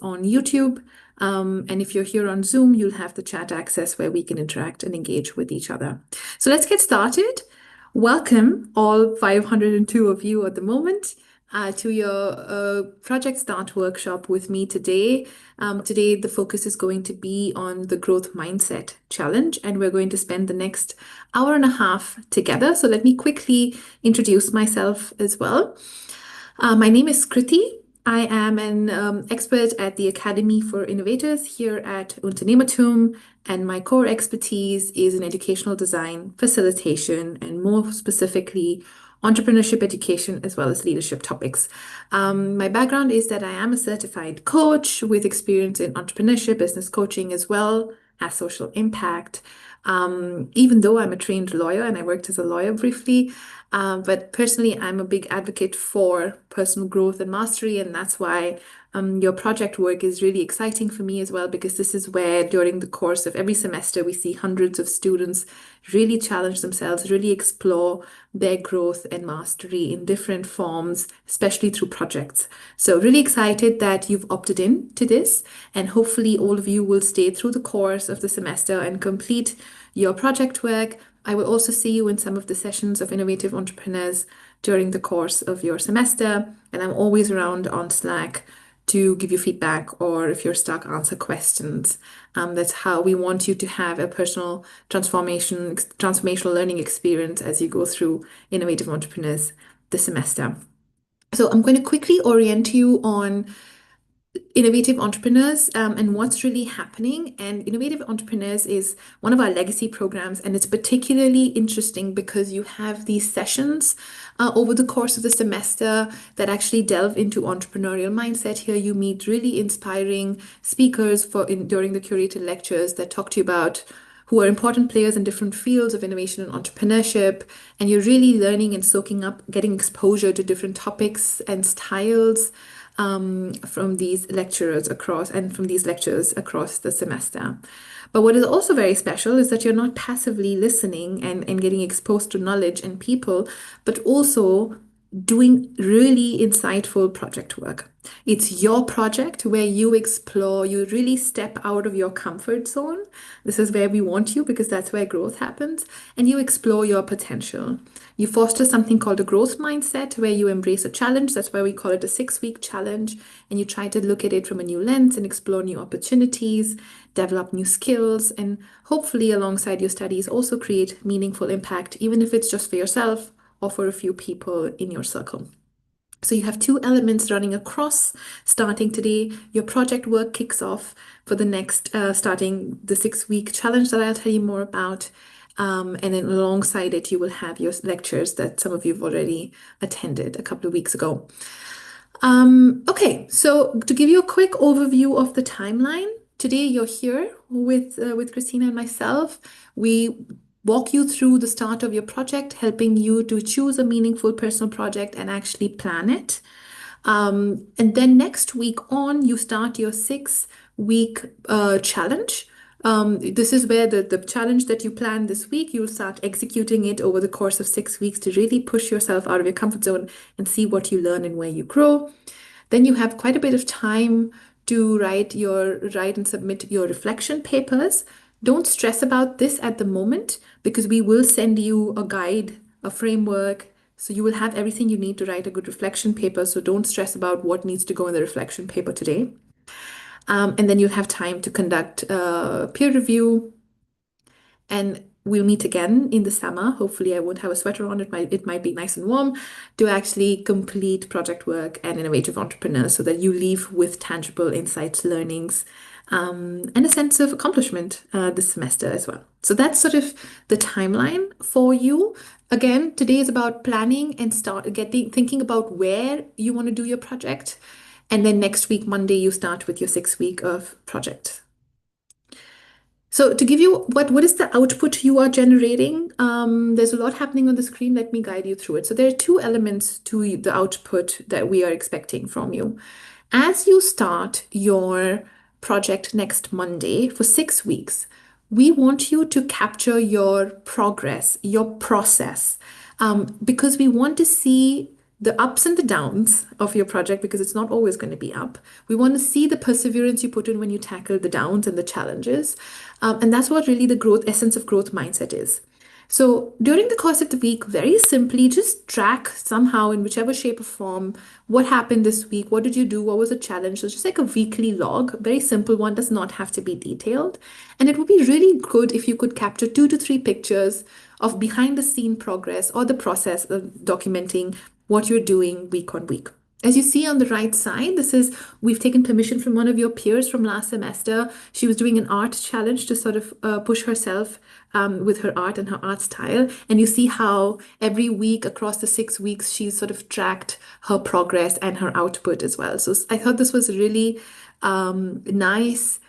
on YouTube. And if you're here on Zoom, you'll have the chat access where we can interact and engage with each other. So let's get started. Welcome, all 502 of you at the moment, to your Project Start workshop with me today. Today, the focus is going to be on the Growth Mindset Challenge, and we're going to spend the next hour and a half together. So let me quickly introduce myself as well. My name is Kriti. I am an expert at the Academy for Innovators here at Unternehmertum, and my core expertise is in educational design, facilitation, and more specifically, entrepreneurship education as well as leadership topics. My background is that I am a certified coach with experience in entrepreneurship, business coaching, as well as social impact. Even though I'm a trained lawyer and I worked as a lawyer briefly, but personally, I'm a big advocate for personal growth and mastery, and that's why your project work is really exciting for me as well, because this is where, during the course of every semester, we see hundreds of students really challenge themselves, really explore their growth and mastery in different forms, especially through projects. So, really excited that you've opted in to this, and hopefully, all of you will stay through the course of the semester and complete your project work. I will also see you in some of the sessions of Innovative Entrepreneurs during the course of your semester, and I'm always around on Slack to give you feedback, or if you're stuck, answer questions. That's how we want you to have a personal transformational learning experience as you go through Innovative Entrepreneurs this semester. So I'm going to quickly orient you on Innovative Entrepreneurs and what's really happening. And Innovative Entrepreneurs is one of our legacy programs, and it's particularly interesting because you have these sessions over the course of the semester that actually delve into entrepreneurial mindset. Here you meet really inspiring speakers during the curated lectures that talk to you about who are important players in different fields of innovation and entrepreneurship. And you're really learning and soaking up, getting exposure to different topics and styles from these lecturers across and from these lectures across the semester. But what is also very special is that you're not passively listening and getting exposed to knowledge and people, but also doing really insightful project work. It's your project where you explore, you really step out of your comfort zone. This is where we want you, because that's where growth happens, and you explore your potential. You foster something called a growth mindset where you embrace a challenge. That's why we call it a 6-week challenge. And you try to look at it from a new lens and explore new opportunities, develop new skills, and hopefully, alongside your studies, also create meaningful impact, even if it's just for yourself or for a few people in your circle. So you have two elements running across. Starting today, your project work kicks off for the next, starting the 6-week challenge that I'll tell you more about. And then alongside it, you will have your lectures that some of you have already attended a couple of weeks ago. Okay, so to give you a quick overview of the timeline, today you're here with Christina and myself. We walk you through the start of your project, helping you to choose a meaningful personal project and actually plan it. And then next week on, you start your 6-week challenge. This is where the challenge that you plan this week, you'll start executing it over the course of 6 weeks to really push yourself out of your comfort zone and see what you learn and where you grow. Then you have quite a bit of time to write and submit your reflection papers. Don't stress about this at the moment, because we will send you a guide, a framework. So you will have everything you need to write a good reflection paper. So don't stress about what needs to go in the reflection paper today. And then you'll have time to conduct peer review, and we'll meet again in the summer. Hopefully, I won't have a sweater on. It might be nice and warm, to actually complete project work and Innovative Entrepreneurs, so that you leave with tangible insights, learnings, and a sense of accomplishment this semester as well. So that's sort of the timeline for you. Again, today is about planning and thinking about where you want to do your project. And then next week, Monday, you start with your 6-week of project. So to give you what is the output you are generating, there's a lot happening on the screen. Let me guide you through it. So there are two elements to the output that we are expecting from you. As you start your project next Monday for 6 weeks, we want you to capture your progress, your process, because we want to see the ups and the downs of your project because it's not always going to be up. We want to see the perseverance you put in when you tackle the downs and the challenges. And that's what really the growth essence of growth mindset is. So during the course of the week, very simply, just track somehow in whichever shape or form what happened this week, what did you do, what was the challenge. So just like a weekly log, very simple one, does not have to be detailed. And it would be really good if you could capture 2 to 3 pictures of behind the scene progress or the process of documenting what you're doing week on week. As you see on the right side, we've taken permission from one of your peers from last semester. She was doing an art challenge to sort of push herself with her art and her art style. And you see how every week across the 6 weeks, she's sort of tracked her progress and her output as well. So I thought this was really nice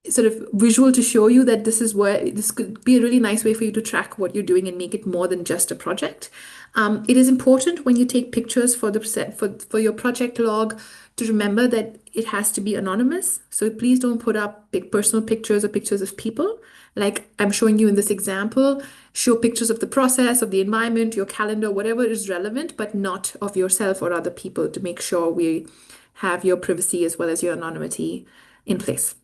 sort of visual to show you that this could be a really nice way for you to track what you're doing and make it more than just a project. It is important when you take pictures for your project log to remember that it has to be anonymous. So please don't put up big personal pictures or pictures of people. Like I'm showing you in this example, show pictures of the process, of the environment, your calendar, whatever is relevant, but not of yourself or other people to make sure we have your privacy as well as your anonymity in place.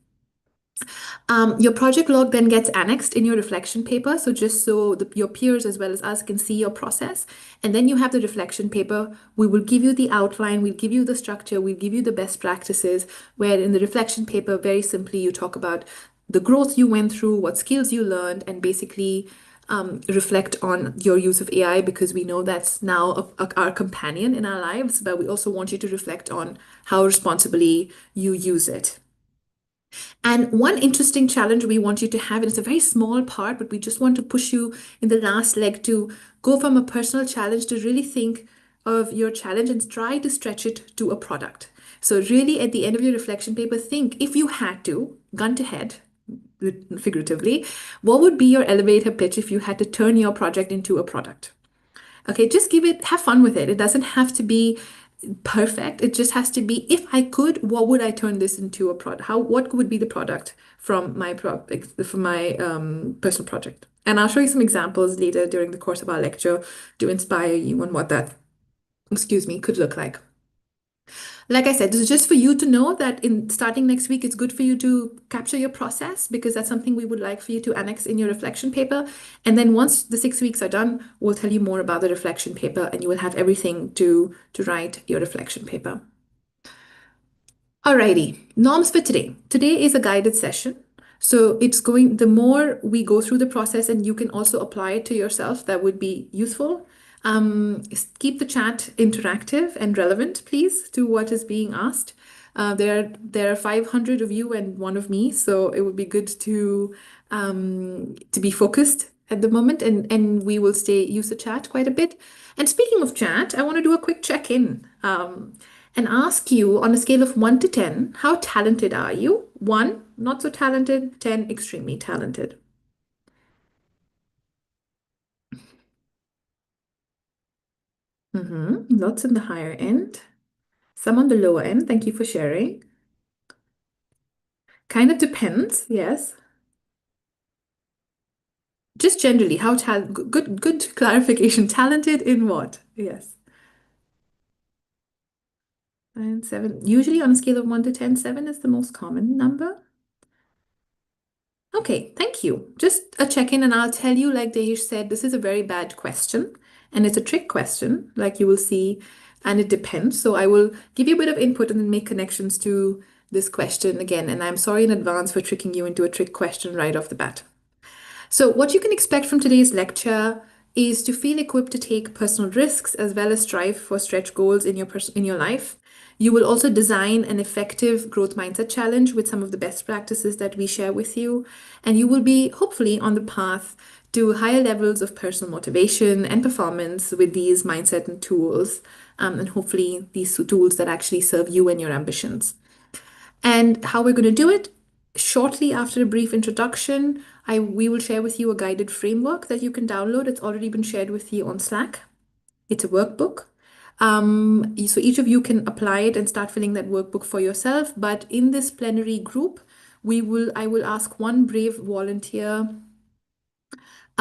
Your project log then gets annexed in your reflection paper. So just so your peers as well as us can see your process. And then you have the reflection paper. We will give you the outline, we'll give you the structure, we'll give you the best practices, where in the reflection paper, very simply, you talk about the growth you went through, what skills you learned, and basically reflect on your use of AI because we know that's now our companion in our lives, but we also want you to reflect on how responsibly you use it. And one interesting challenge we want you to have, and it's a very small part, but we just want to push you in the last leg to go from a personal challenge to really think of your challenge and try to stretch it to a product. So, really, at the end of your reflection paper, think if you had to, gun to head, figuratively, what would be your elevator pitch if you had to turn your project into a product? Okay, just have fun with it. It doesn't have to be perfect. It just has to be, if I could, what would I turn this into a product? What would be the product from my personal project? And I'll show you some examples later during the course of our lecture to inspire you on what that, excuse me, could look like. Like I said, this is just for you to know that in starting next week, it's good for you to capture your process because that's something we would like for you to annex in your reflection paper. And then once the 6 weeks are done, we'll tell you more about the reflection paper and you will have everything to write your reflection paper. Alrighty, norms for today. Today is a guided session. So the more we go through the process and you can also apply it to yourself, that would be useful. Keep the chat interactive and relevant, please, to what is being asked. There are 500 of you and one of me, so it would be good to be focused at the moment, and we will use the chat quite a bit. And speaking of chat, I want to do a quick check-in and ask you on a scale of 1 to 10, how talented are you? 1, not so talented, 10, extremely talented. Lots in the higher end, some on the lower end. Thank you for sharing. Kind of depends, yes. Just generally, good clarification. Talented in what? Yes. And 7. Usually on a scale of 1 to 10, 7 is the most common number. Okay, thank you. Just a check-in, and I'll tell you, like Dehish said, this is a very bad question, and it's a trick question, like you will see, and it depends. So I will give you a bit of input and then make connections to this question again. And I'm sorry in advance for tricking you into a trick question right off the bat. So, what you can expect from today's lecture is to feel equipped to take personal risks as well as strive for stretch goals in your life. You will also design an effective growth mindset challenge with some of the best practices that we share with you, and you will be hopefully on the path to higher levels of personal motivation and performance with these mindset and tools, and hopefully these tools that actually serve you and your ambitions. And how we're going to do it, shortly after a brief introduction, we will share with you a guided framework that you can download. It's already been shared with you on Slack. It's a workbook. So each of you can apply it and start filling that workbook for yourself. But in this plenary group, I will ask one brave volunteer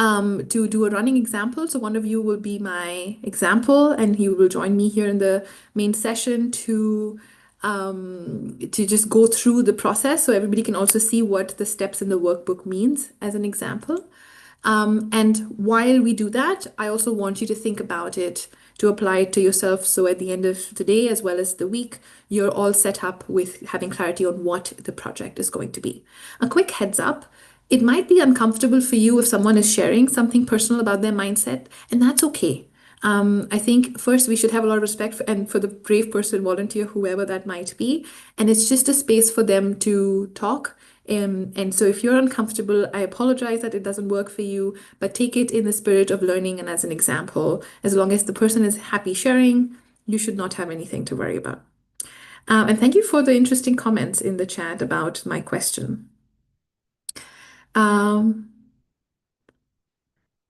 to do a running example. So one of you will be my example, and he will join me here in the main session to just go through the process so everybody can also see what the steps in the workbook means as an example. And while we do that, I also want you to think about it to apply it to yourself. So at the end of the day, as well as the week, you're all set up with having clarity on what the project is going to be. A quick heads up. It might be uncomfortable for you if someone is sharing something personal about their mindset, and that's okay. I think first we should have a lot of respect for the brave person, volunteer, whoever that might be. And it's just a space for them to talk. And so if you're uncomfortable, I apologize that it doesn't work for you, but take it in the spirit of learning and as an example. As long as the person is happy sharing, you should not have anything to worry about. And thank you for the interesting comments in the chat about my question. Um,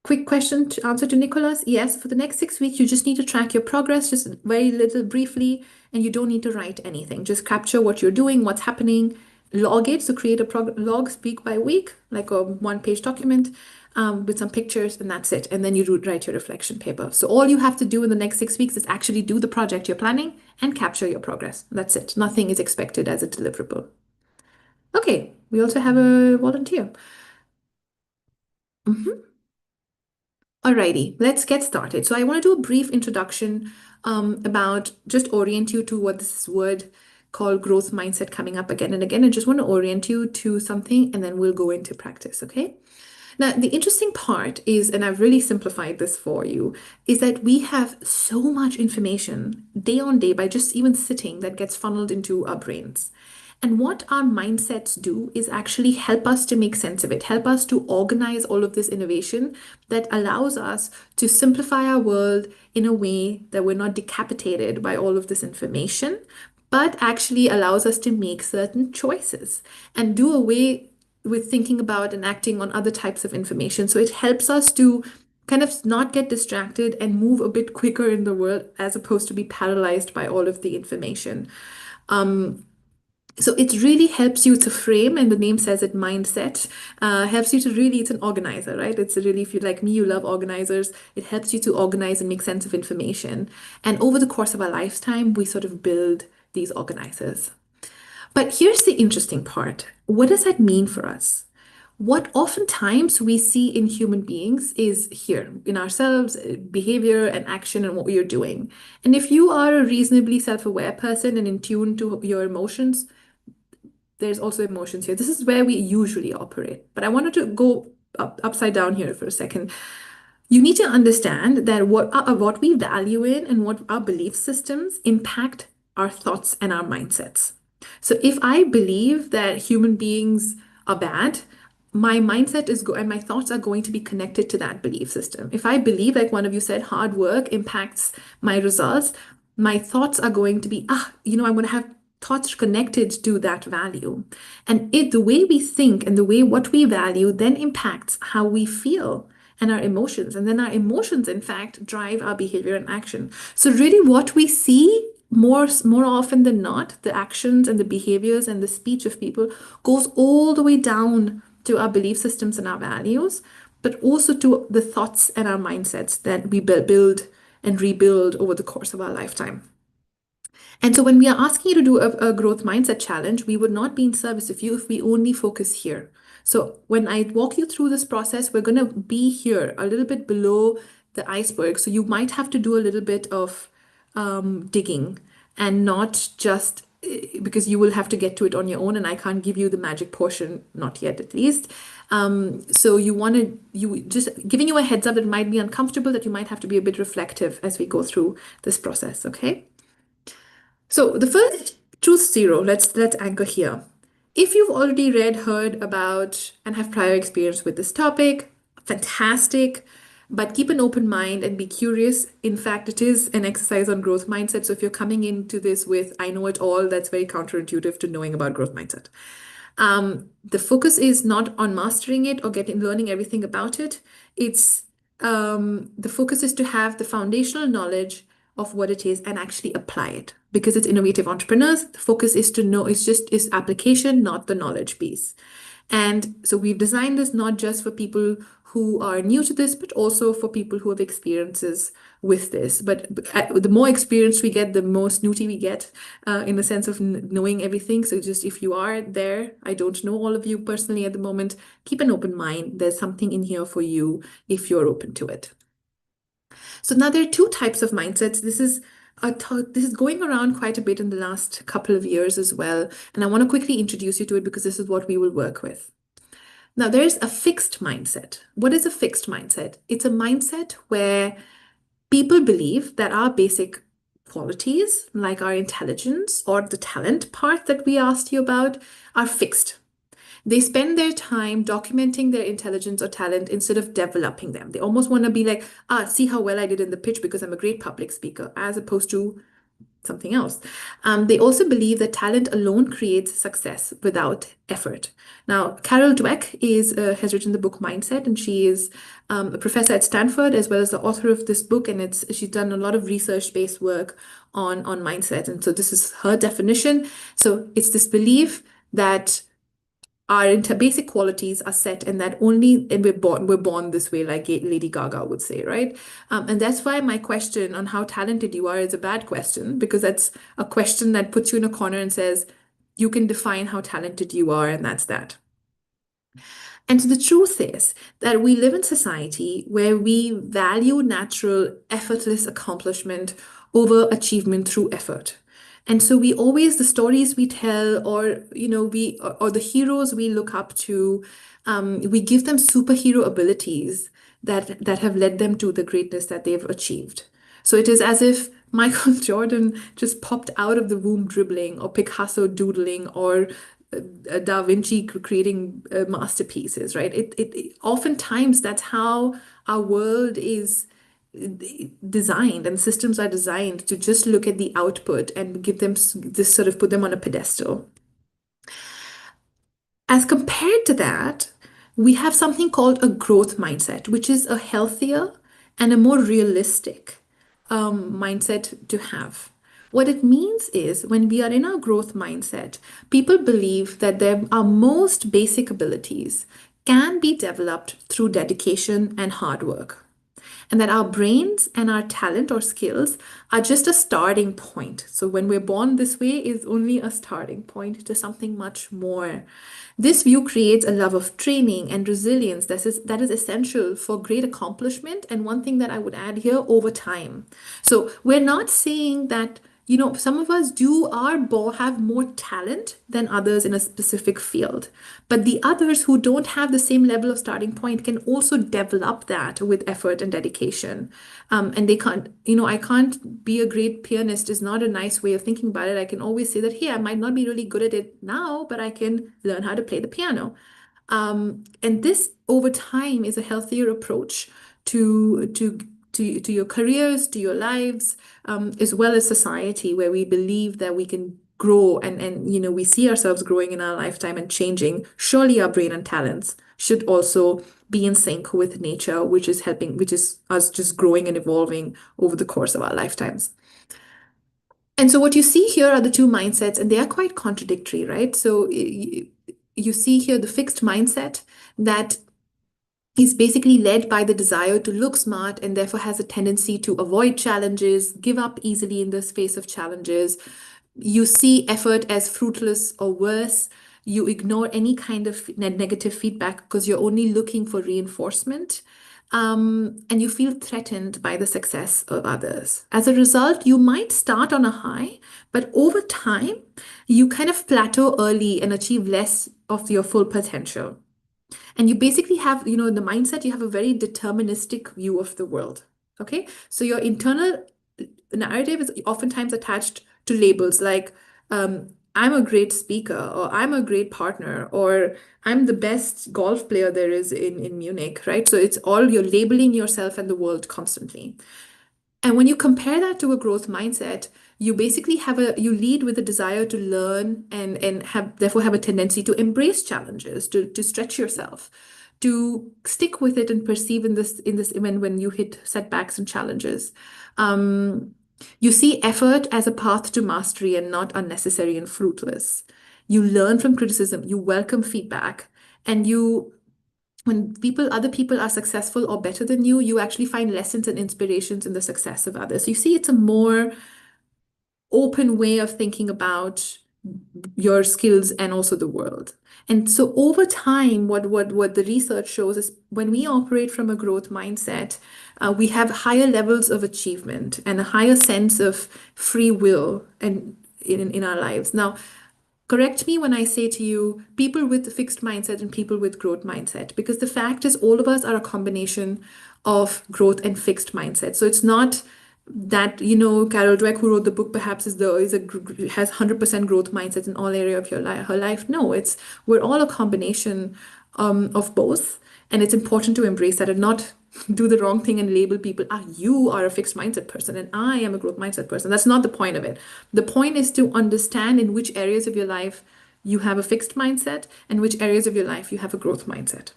Quick question to answer to Nicholas. Yes, for the next 6 weeks, you just need to track your progress, just very little briefly, and you don't need to write anything. Just capture what you're doing, what's happening, log it. So create a log week by week, like a one-page document with some pictures, and that's it. And then you write your reflection paper. So all you have to do in the next 6 weeks is actually do the project you're planning and capture your progress. That's it. Nothing is expected as a deliverable. Okay, we also have a volunteer. Mhm. Alrighty, let's get started. So I want to do a brief introduction about just orient you to what this word called growth mindset coming up again and again. I just want to orient you to something and then we'll go into practice, okay? Now, the interesting part is, and I've really simplified this for you, is that we have so much information day on day by just even sitting that gets funneled into our brains. And what our mindsets do is actually help us to make sense of it, help us to organize all of this innovation that allows us to simplify our world in a way that we're not decapitated by all of this information, but actually allows us to make certain choices and do away with thinking about and acting on other types of information. So it helps us to kind of not get distracted and move a bit quicker in the world as opposed to be paralyzed by all of the information. So it really helps you to frame, and the name says it, mindset, helps you to really, it's an organizer, right? It's really, if you like me, you love organizers, it helps you to organize and make sense of information. And over the course of our lifetime, we sort of build these organizers. But here's the interesting part. What does that mean for us? What oftentimes we see in human beings is here in ourselves, behavior and action and what we are doing. And if you are a reasonably self-aware person and in tune to your emotions, there's also emotions here. This is where we usually operate. But I wanted to go upside down here for a second. You need to understand that what we value in and what our belief systems impact our thoughts and our mindsets. So if I believe that human beings are bad, my mindset and my thoughts are going to be connected to that belief system. If I believe, like one of you said, hard work impacts my results, my thoughts are going to be, I'm going to have thoughts connected to that value. And the way we think and the way what we value then impacts how we feel and our emotions. And then our emotions, in fact, drive our behavior and action. So really what we see more often than not, the actions and the behaviors and the speech of people goes all the way down to our belief systems and our values, but also to the thoughts and our mindsets that we build and rebuild over the course of our lifetime. And so when we are asking you to do a growth mindset challenge, we would not be in service of you if we only focus here. So when I walk you through this process, we're going to be here a little bit below the iceberg. So you might have to do a little bit of digging and not just because you will have to get to it on your own, and I can't give you the magic portion, not yet at least. So you just giving you a heads up that it might be uncomfortable, that you might have to be a bit reflective as we go through this process, okay? So the first truth zero, let's anchor here. If you've already read, heard about, and have prior experience with this topic, fantastic. But keep an open mind and be curious. In fact, it is an exercise on growth mindset. So if you're coming into this with, I know it all, that's very counterintuitive to knowing about growth mindset. The focus is not on mastering it or learning everything about it. It's the focus is to have the foundational knowledge of what it is and actually apply it. Because it's innovative entrepreneurs, the focus is to know, is application, not the knowledge piece. And so we've designed this not just for people who are new to this, but also for people who have experiences with this. But the more experience we get, the more snooty we get, in the sense of knowing everything. So just if you are there, I don't know all of you personally at the moment, keep an open mind. There's something in here for you if you're open to it. So now there are two types of mindsets. This is going around quite a bit in the last couple of years as well. And I want to quickly introduce you to it because this is what we will work with. Now, there's a fixed mindset. What is a fixed mindset? It's a mindset where people believe that our basic qualities, like our intelligence or the talent part that we asked you about, are fixed. They spend their time documenting their intelligence or talent instead of developing them. They almost want to be like, see how well I did in the pitch because I'm a great public speaker, as opposed to something else. They also believe that talent alone creates success without effort. Now, Carol Dweck has written the book Mindset, and she is a professor at Stanford as well as the author of this book. And she's done a lot of research-based work on mindset. And so this is her definition. So it's this belief that our basic qualities are set and that only and we're born this way, like Lady Gaga would say, right? And that's why my question on how talented you are is a bad question, because that's a question that puts you in a corner and says you can define how talented you are, and that's that. And so the truth is that we live in society where we value natural, effortless accomplishment over achievement through effort. And so the stories we tell, or or the heroes we look up to, we give them superhero abilities that have led them to the greatness that they've achieved. So it is as if Michael Jordan just popped out of the womb dribbling, or Picasso doodling, or Da Vinci creating masterpieces, right? Oftentimes that's how our world is designed, and systems are designed to just look at the output and give them this sort of put them on a pedestal. As compared to that, we have something called a growth mindset, which is a healthier and a more realistic mindset to have. What it means is when we are in our growth mindset, people believe that our most basic abilities can be developed through dedication and hard work, and that our brains and our talent or skills are just a starting point. So when we're born this way is only a starting point to something much more. This view creates a love of training and resilience that is essential for great accomplishment. And one thing that I would add here, over time. So we're not saying that some of us have more talent than others in a specific field, but the others who don't have the same level of starting point can also develop that with effort and dedication. And they can't, I can't be a great pianist is not a nice way of thinking about it. I can always say that, hey, I might not be really good at it now, but I can learn how to play the piano. And this over time is a healthier approach to your careers, to your lives, as well as society, where we believe that we can grow and we see ourselves growing in our lifetime and changing. Surely our brain and talents should also be in sync with nature, which is us just growing and evolving over the course of our lifetimes. And so what you see here are the two mindsets, and they are quite contradictory, right? So you see here the fixed mindset that is basically led by the desire to look smart and therefore has a tendency to avoid challenges, give up easily in the face of challenges. You see effort as fruitless or worse. You ignore any kind of negative feedback because you're only looking for reinforcement. And you feel threatened by the success of others. As a result, you might start on a high, but over time, you kind of plateau early and achieve less of your full potential. And you basically have, in the mindset, you have a very deterministic view of the world. Okay. So your internal narrative is oftentimes attached to labels like, I'm a great speaker, or I'm a great partner, or I'm the best golf player there is in Munich, right? So it's all you're labeling yourself and the world constantly. And when you compare that to a growth mindset, you basically you lead with a desire to learn and therefore have a tendency to embrace challenges, to stretch yourself, to stick with it and perceive in this event when you hit setbacks and challenges. You see effort as a path to mastery and not unnecessary and fruitless. You learn from criticism, you welcome feedback, and you when other people are successful or better than you actually find lessons and inspirations in the success of others. So you see, it's a more open way of thinking about your skills and also the world. And so over time, what the research shows is when we operate from a growth mindset, we have higher levels of achievement and a higher sense of free will and in our lives. Now, correct me when I say to you, people with a fixed mindset and people with growth mindset, because the fact is, all of us are a combination of growth and fixed mindset. So it's not that, Carol Dweck, who wrote the book, perhaps has 100% growth mindset in all area of her life. No, we're all a combination of both, and it's important to embrace that and not do the wrong thing and label people, you are a fixed mindset person and I am a growth mindset person. That's not the point of it. The point is to understand in which areas of your life you have a fixed mindset and which areas of your life you have a growth mindset.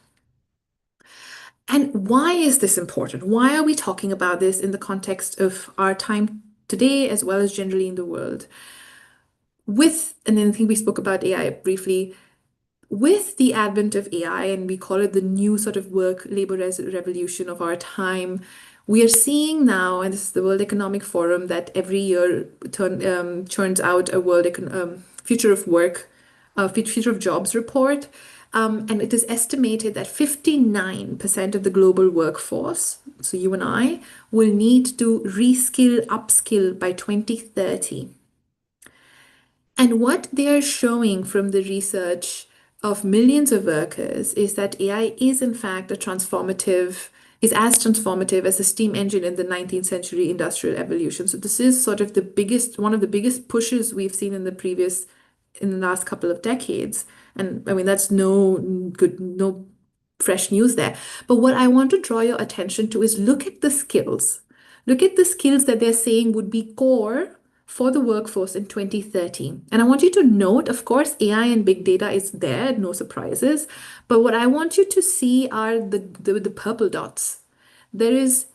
And why is this important? Why are we talking about this in the context of our time today as well as generally in the world? And then I think we spoke about AI briefly, with the advent of AI, and we call it the new sort of work labor revolution of our time, we are seeing now, and this is the World Economic Forum that every year churns out a future of work, future of jobs report. And it is estimated that 59% of the global workforce, so you and I, will need to reskill, upskill by 2030. And what they are showing from the research of millions of workers is that AI is in fact is as transformative as the steam engine in the 19th century industrial evolution. So this is sort of one of the biggest pushes we've seen in the last couple of decades. And I mean, that's no fresh news there. But what I want to draw your attention to is look at the skills. Look at the skills that they're saying would be core for the workforce in 2030. And I want you to note, of course, AI and big data is there, no surprises. But what I want you to see are the purple dots. There is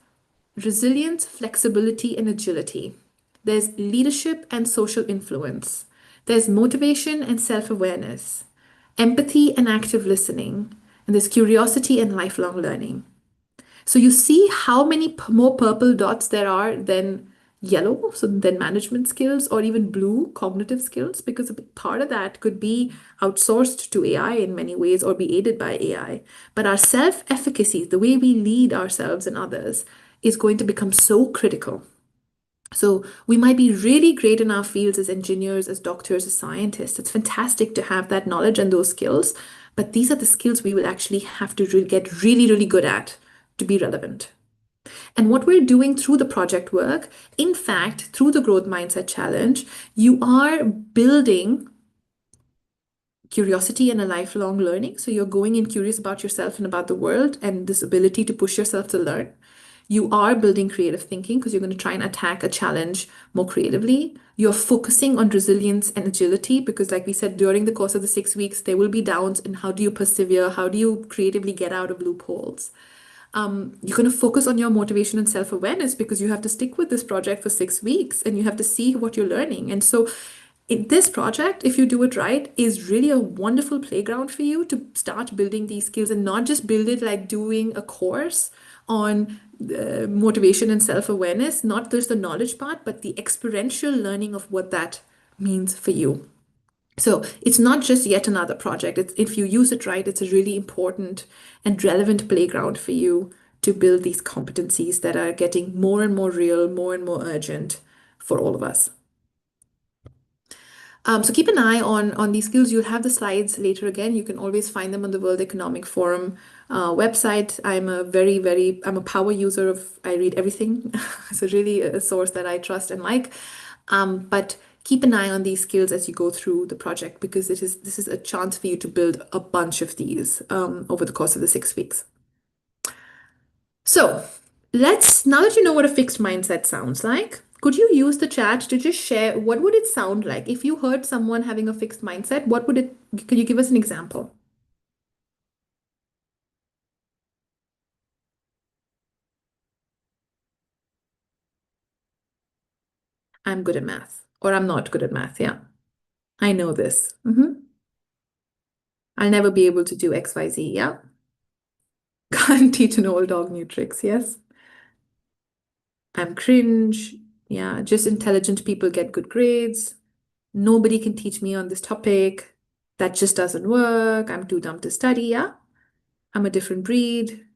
resilience, flexibility, and agility. There's leadership and social influence. There's motivation and self awareness, empathy and active listening, and there's curiosity and lifelong learning. So you see how many more purple dots there are than yellow, so than management skills, or even blue cognitive skills, because a big part of that could be outsourced to AI in many ways or be aided by AI. But our self-efficacy, the way we lead ourselves and others, is going to become so critical. So we might be really great in our fields as engineers, as doctors, as scientists. It's fantastic to have that knowledge and those skills, but these are the skills we will actually have to get really, really good at to be relevant. And what we're doing through the project work, in fact, through the Growth Mindset Challenge, you are building curiosity and a lifelong learning. So you're going in curious about yourself and about the world and this ability to push yourself to learn. You are building creative thinking because you're going to try and attack a challenge more creatively. You're focusing on resilience and agility because, like we said, during the course of the 6 weeks, there will be downs. And how do you persevere? How do you creatively get out of loopholes? You're going to focus on your motivation and self-awareness because you have to stick with this project for 6 weeks and you have to see what you're learning. And so this project, if you do it right, is really a wonderful playground for you to start building these skills and not just build it like doing a course on motivation and self-awareness, not just the knowledge part, but the experiential learning of what that means for you. So it's not just yet another project. If you use it right, it's a really important and relevant playground for you to build these competencies that are getting more and more real, more and more urgent for all of us. So keep an eye on these skills. You'll have the slides later again. You can always find them on the World Economic Forum website. I'm a power user I read everything. It's really a source that I trust and like. But keep an eye on these skills as you go through the project because this is a chance for you to build a bunch of these over the course of the 6 weeks. So now that you know what a fixed mindset sounds like, could you use the chat to just share what would it sound like if you heard someone having a fixed mindset? Could you give us an example? I'm good at math, or I'm not good at math. Yeah, I know this. I'll never be able to do XYZ. Yeah. Can't teach an old dog new tricks. Yes. I'm cringe. Yeah, just intelligent people get good grades. Nobody can teach me on this topic. That just doesn't work. I'm too dumb to study. Yeah. I'm a different breed.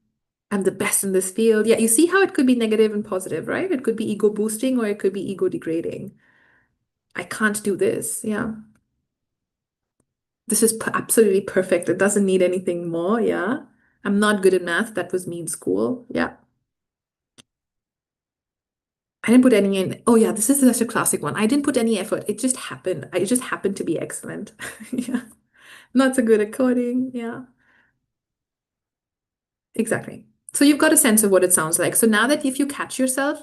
I'm the best in this field. Yeah, you see how it could be negative and positive, right? It could be ego boosting or it could be ego degrading. I can't do this. Yeah. This is absolutely perfect. It doesn't need anything more. Yeah. I'm not good at math. That was me in school. Yeah. I didn't put any in. Oh, yeah. This is such a classic one. I didn't put any effort. It just happened. I just happened to be excellent. Yeah. Not so good at coding. Yeah. Exactly. So you've got a sense of what it sounds like. So now that if you catch yourself,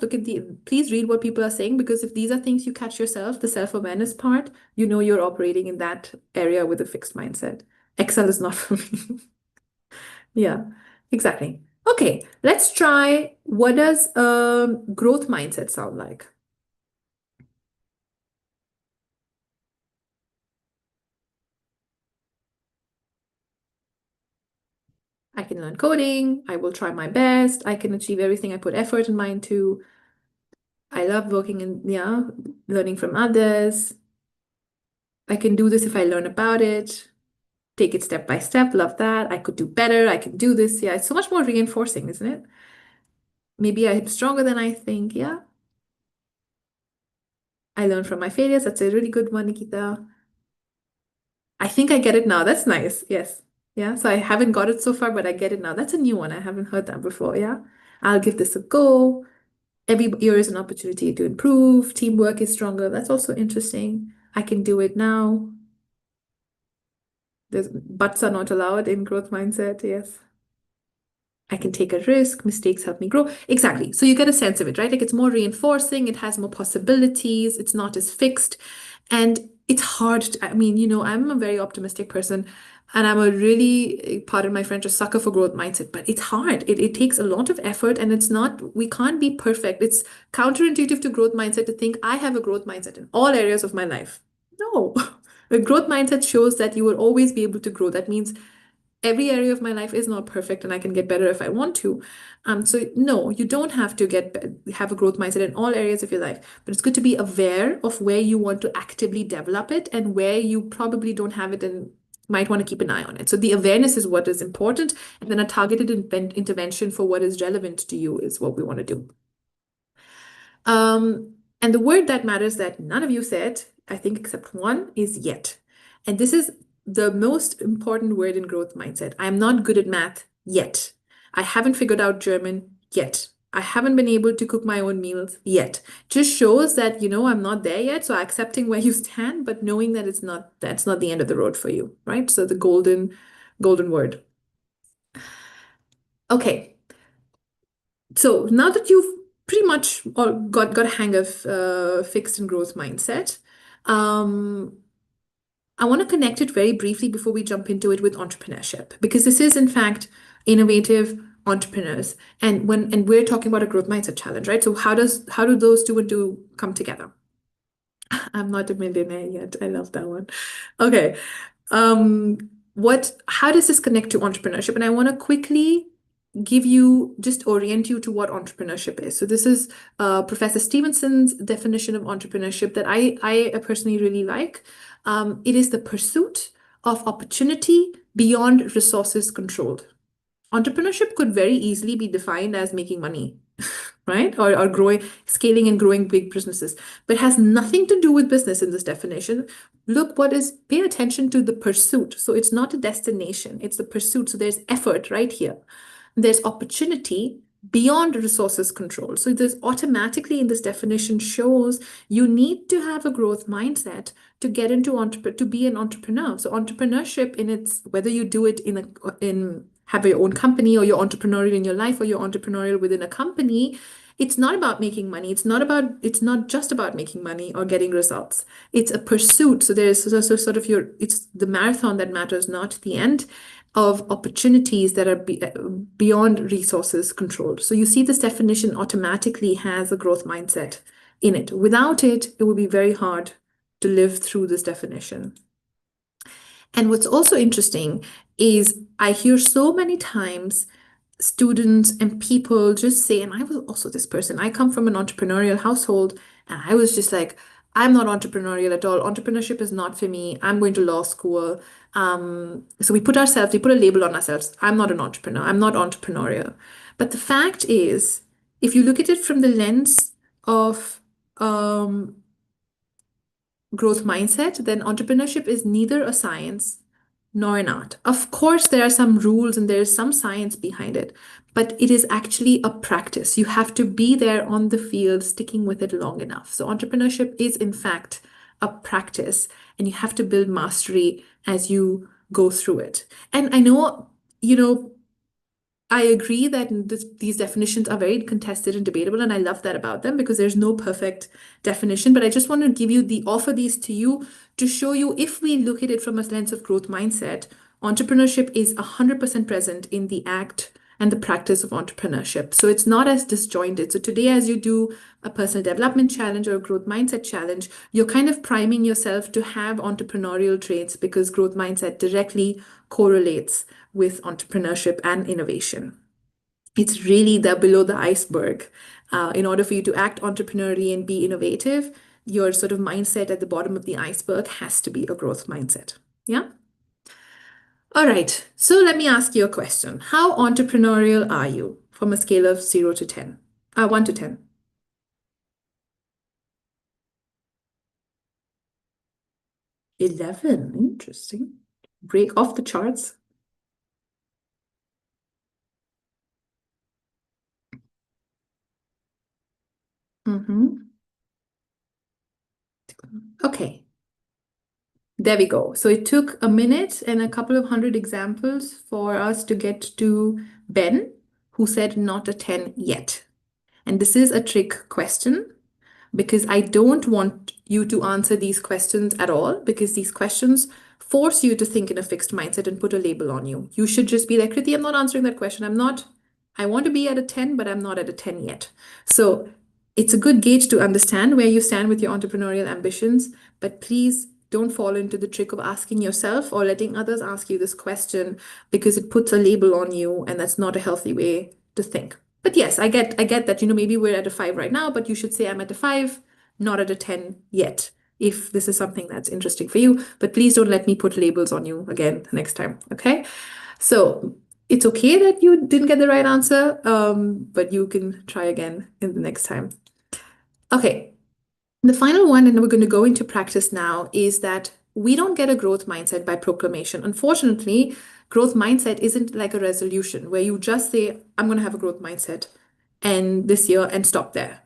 please read what people are saying, because if these are things you catch yourself, the self-awareness part, you know you're operating in that area with a fixed mindset. Excel is not for me. Yeah, exactly. Okay, let's try. What does a growth mindset sound like? I can learn coding. I will try my best. I can achieve everything I put effort and mind to. I love working in, yeah, learning from others. I can do this if I learn about it. Take it step by step. Love that. I could do better. I can do this. Yeah, it's so much more reinforcing, isn't it? Maybe I'm stronger than I think. Yeah. I learn from my failures. That's a really good one, Nikita. I think I get it now. That's nice. Yes. Yeah. So I haven't got it so far, but I get it now. That's a new one. I haven't heard that before. Yeah. I'll give this a go. Every year is an opportunity to improve. Teamwork is stronger. That's also interesting. I can do it now. There's buts are not allowed in growth mindset. Yes. I can take a risk, mistakes help me grow. Exactly. So you get a sense of it, right? Like it's more reinforcing, it has more possibilities, it's not as fixed. And it's hard I mean, I'm a very optimistic person and I'm a really, pardon my French, a sucker for growth mindset, but it's hard. It takes a lot of effort and we can't be perfect. It's counterintuitive to growth mindset to think I have a growth mindset in all areas of my life. No. A growth mindset shows that you will always be able to grow. That means every area of my life is not perfect and I can get better if I want to. So no, you don't have to have a growth mindset in all areas of your life, but it's good to be aware of where you want to actively develop it and where you probably don't have it and might want to keep an eye on it. So the awareness is what is important, and then a targeted intervention for what is relevant to you is what we want to do. And the word that matters that none of you said, I think except one, is yet. And this is the most important word in growth mindset. I'm not good at math yet. I haven't figured out German yet. I haven't been able to cook my own meals yet. Just shows that, I'm not there yet. So accepting where you stand, but knowing that that's not the end of the road for you, right? So the golden word. Okay. So now that you've pretty much all got a hang of fixed and growth mindset, um, I want to connect it very briefly before we jump into it with entrepreneurship, because this is in fact innovative entrepreneurs, and we're talking about a growth mindset challenge, right? So how do those two and two come together? I'm not a millionaire yet. I love that one. Okay. How does this connect to entrepreneurship? And I want to quickly just orient you to what entrepreneurship is. So this is Professor Stevenson's definition of entrepreneurship that I personally really like. It is the pursuit of opportunity beyond resources controlled. Entrepreneurship could very easily be defined as making money, right? Or scaling and growing big businesses, but it has nothing to do with business in this definition. Pay attention to the pursuit. So it's not a destination, it's the pursuit. So there's effort right here. There's opportunity beyond resources control. So there's automatically in this definition shows you need to have a growth mindset to get into to be an entrepreneur. So entrepreneurship whether you do it in have your own company or you're entrepreneurial in your life or you're entrepreneurial within a company, it's not about making money. It's not just about making money or getting results. It's a pursuit. So there's sort of it's the marathon that matters, not the end of opportunities that are beyond resources controlled. So you see this definition automatically has a growth mindset in it. Without it, it would be very hard to live through this definition. And what's also interesting is I hear so many times students and people just say, and I was also this person, I come from an entrepreneurial household, and I was just like, I'm not entrepreneurial at all. Entrepreneurship is not for me. I'm going to law school. So we put a label on ourselves. I'm not an entrepreneur. I'm not entrepreneurial. But the fact is, if you look at it from the lens of um, growth mindset, then entrepreneurship is neither a science nor an art. Of course, there are some rules and there's some science behind it, but it is actually a practice. You have to be there on the field, sticking with it long enough. So, entrepreneurship is, in fact, a practice, and you have to build mastery as you go through it. And I know, you know, I agree that these definitions are very contested and debatable, and I love that about them because there's no perfect definition. But I just want to offer these to you to show you if we look at it from a lens of growth mindset, entrepreneurship is 100% present in the act and the practice of entrepreneurship. So it's not as disjointed. So today, as you do a personal development challenge or a growth mindset challenge, you're kind of priming yourself to have entrepreneurial traits because growth mindset directly correlates with entrepreneurship and innovation. It's really the below the iceberg. In order for you to act entrepreneurially and be innovative, your sort of mindset at the bottom of the iceberg has to be a growth mindset. Yeah. All right. So let me ask you a question. How entrepreneurial are you from a scale of 0 to 10? 1 to 10. 11. Interesting. Break off the charts. Mm-hmm. Okay. There we go. So it took a minute and a couple of hundred examples for us to get to Ben, who said not a 10 yet. And this is a trick question because I don't want you to answer these questions at all because these questions force you to think in a fixed mindset and put a label on you. You should just be like, Kriti, I'm not answering that question. I want to be at a 10, but I'm not at a 10 yet. So it's a good gauge to understand where you stand with your entrepreneurial ambitions, but please don't fall into the trick of asking yourself or letting others ask you this question because it puts a label on you, and that's not a healthy way to think. But yes, I get that, maybe we're at a 5 right now, but you should say I'm at a 5, not at a 10 yet, if this is something that's interesting for you. But please don't let me put labels on you again next time, okay? So it's okay that you didn't get the right answer, but you can try again in the next time. Okay, the final one, and we're going to go into practice now, is that we don't get a growth mindset by proclamation. Unfortunately, growth mindset isn't like a resolution where you just say, I'm going to have a growth mindset and this year and stop there.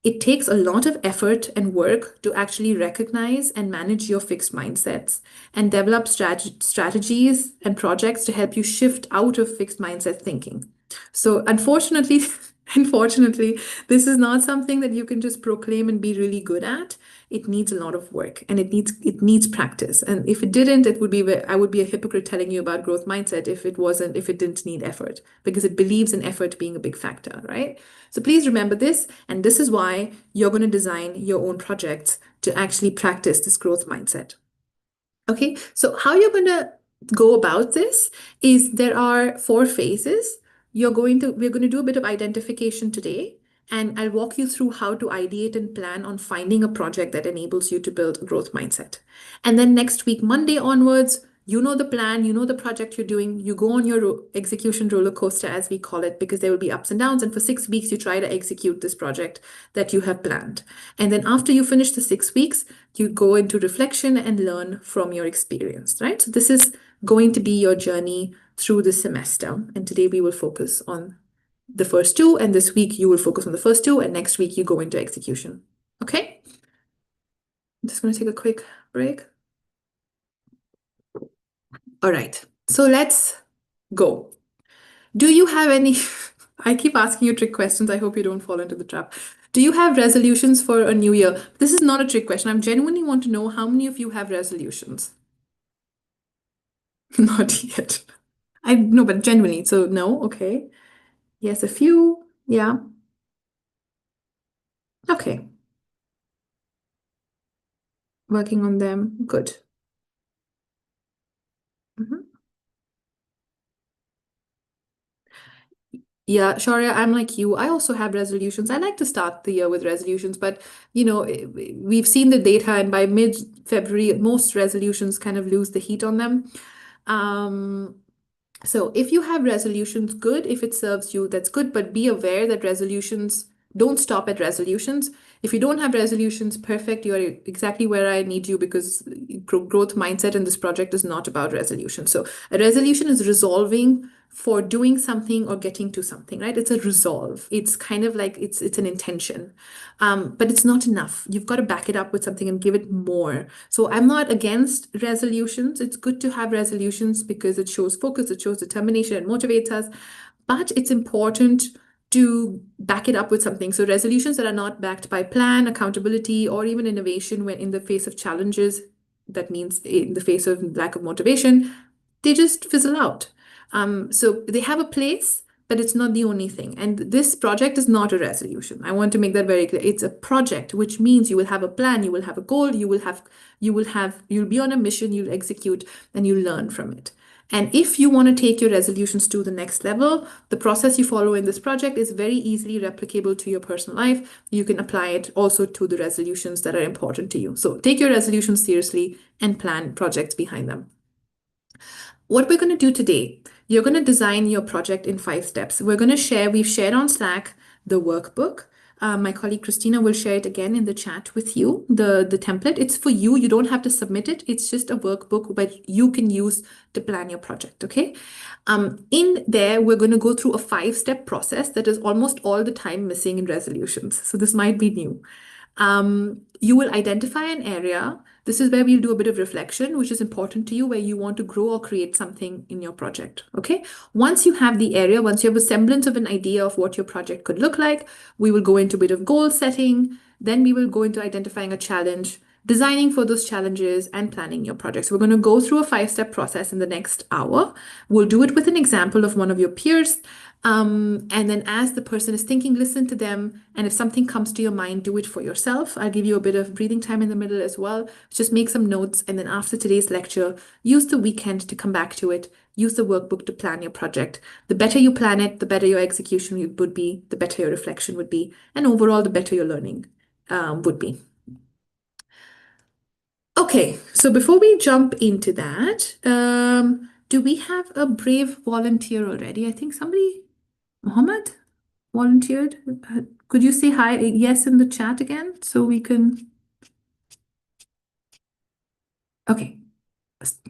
It takes a lot of effort and work to actually recognize and manage your fixed mindsets and develop strategies and projects to help you shift out of fixed mindset thinking. So, unfortunately, unfortunately, this is not something that you can just proclaim and be really good at. It needs a lot of work and it needs practice. And if it didn't, I would be a hypocrite telling you about growth mindset if it didn't need effort, because it believes in effort being a big factor, right? So please remember this, and this is why you're going to design your own projects to actually practice this growth mindset. Okay, so how you're going to go about this is there are 4 phases. We're going to do a bit of identification today, and I'll walk you through how to ideate and plan on finding a project that enables you to build a growth mindset. And then next week, Monday onwards, you know the plan, you know the project you're doing, you go on your execution roller coaster, as we call it, because there will be ups and downs. And for 6 weeks, you try to execute this project that you have planned. And then after you finish the 6 weeks, you go into reflection and learn from your experience, right? So this is going to be your journey through the semester. And today we will focus on the first 2. And this week you will focus on the first 2. And next week you go into execution. Okay? I'm just going to take a quick break. All right. So let's go. Do you have any? I keep asking you trick questions. I hope you don't fall into the trap. Do you have resolutions for a new year? This is not a trick question. I genuinely want to know how many of you have resolutions. Not yet. I know, but genuinely. So no, okay. Yes, a few. Yeah. Okay. Working on them. Good. Mhm. Yeah, Shaurya, I'm like you. I also have resolutions. I like to start the year with resolutions, but you know, we've seen the data, and by mid-February, most resolutions kind of lose the heat on them. Um, So if you have resolutions, good. If it serves you, that's good. But be aware that resolutions don't stop at resolutions. If you don't have resolutions, perfect. You're exactly where I need you because growth mindset in this project is not about resolution. So a resolution is resolving for doing something or getting to something, right? It's a resolve. It's kind of like it's an intention. But it's not enough. You've got to back it up with something and give it more. So I'm not against resolutions. It's good to have resolutions because it shows focus, it shows determination, it motivates us. But it's important to back it up with something. So resolutions that are not backed by plan, accountability, or even innovation when in the face of challenges, that means in the face of lack of motivation, they just fizzle out. So they have a place, but it's not the only thing. And this project is not a resolution. I want to make that very clear. It's a project, which means you will have a plan, you will have a goal, you'll be on a mission, you'll execute, and you learn from it. And if you want to take your resolutions to the next level, the process you follow in this project is very easily replicable to your personal life. You can apply it also to the resolutions that are important to you. So take your resolutions seriously and plan projects behind them. What we're going to do today, you're going to design your project in 5 steps. We've shared on Slack the workbook. My colleague Christina will share it again in the chat with you, the template. It's for you. You don't have to submit it. It's just a workbook that you can use to plan your project, okay? In there, we're going to go through a 5-step process that is almost all the time missing in resolutions. So this might be new. You will identify an area. This is where we'll do a bit of reflection, which is important to you, where you want to grow or create something in your project. Okay. Once you have the area, once you have a semblance of an idea of what your project could look like, we will go into a bit of goal setting. Then we will go into identifying a challenge, designing for those challenges, and planning your project. So we're going to go through a 5-step process in the next hour. We'll do it with an example of one of your peers. And then as the person is thinking, listen to them. And if something comes to your mind, do it for yourself. I'll give you a bit of breathing time in the middle as well. Just make some notes. And then after today's lecture, use the weekend to come back to it. Use the workbook to plan your project. The better you plan it, the better your execution would be, the better your reflection would be, and overall, the better your learning would be. Okay, so before we jump into that, do we have a brave volunteer already? I think somebody, Mohammed, volunteered. Could you say hi, yes, in the chat again so we can? Okay,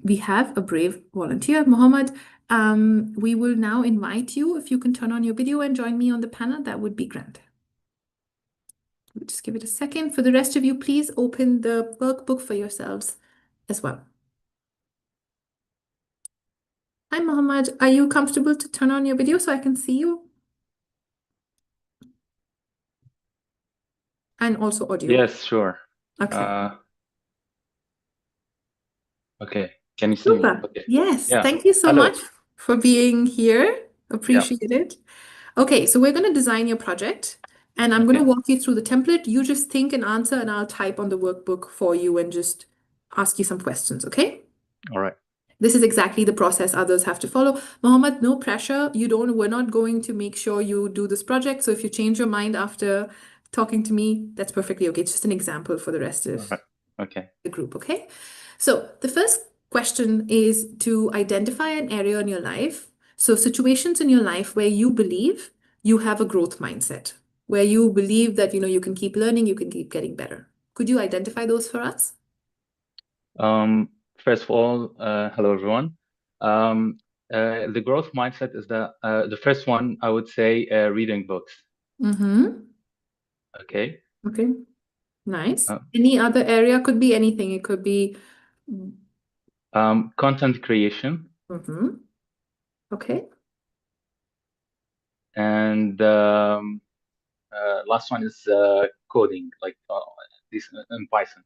we have a brave volunteer, Mohammed. We will now invite you. If you can turn on your video and join me on the panel, that would be grand. We'll just give it a second. For the rest of you, please open the workbook for yourselves as well. Hi, Mohammed. Are you comfortable to turn on your video so I can see you? And also audio. Yes, sure. Okay. Okay. Can you see me? Super. Okay. Yes. Yeah. Thank you so Hello. much for being here. Yeah. Appreciate it. Okay, so we're going to design your project and I'm going to Okay. walk you through the template. You just think and answer, and I'll type on the workbook for you and just ask you some questions, okay? All right. This is exactly the process others have to follow. Mohammed, no pressure. We're not going to make sure you do this project. So if you change your mind after talking to me, that's perfectly okay. It's just an example for the rest All of right. Okay. the group, okay? So the first question is to identify an area in your life. So situations in your life where you believe you have a growth mindset, where you believe that you can keep learning, you can keep getting better. Could you identify those for us? First of all, hello everyone. The growth mindset is the first one, I would say, reading books. Mm-hmm. Okay. Okay. Nice. Any other area? Could be anything. It could be. Content creation. Mm-hmm. Okay. And last one is coding, like this in Python.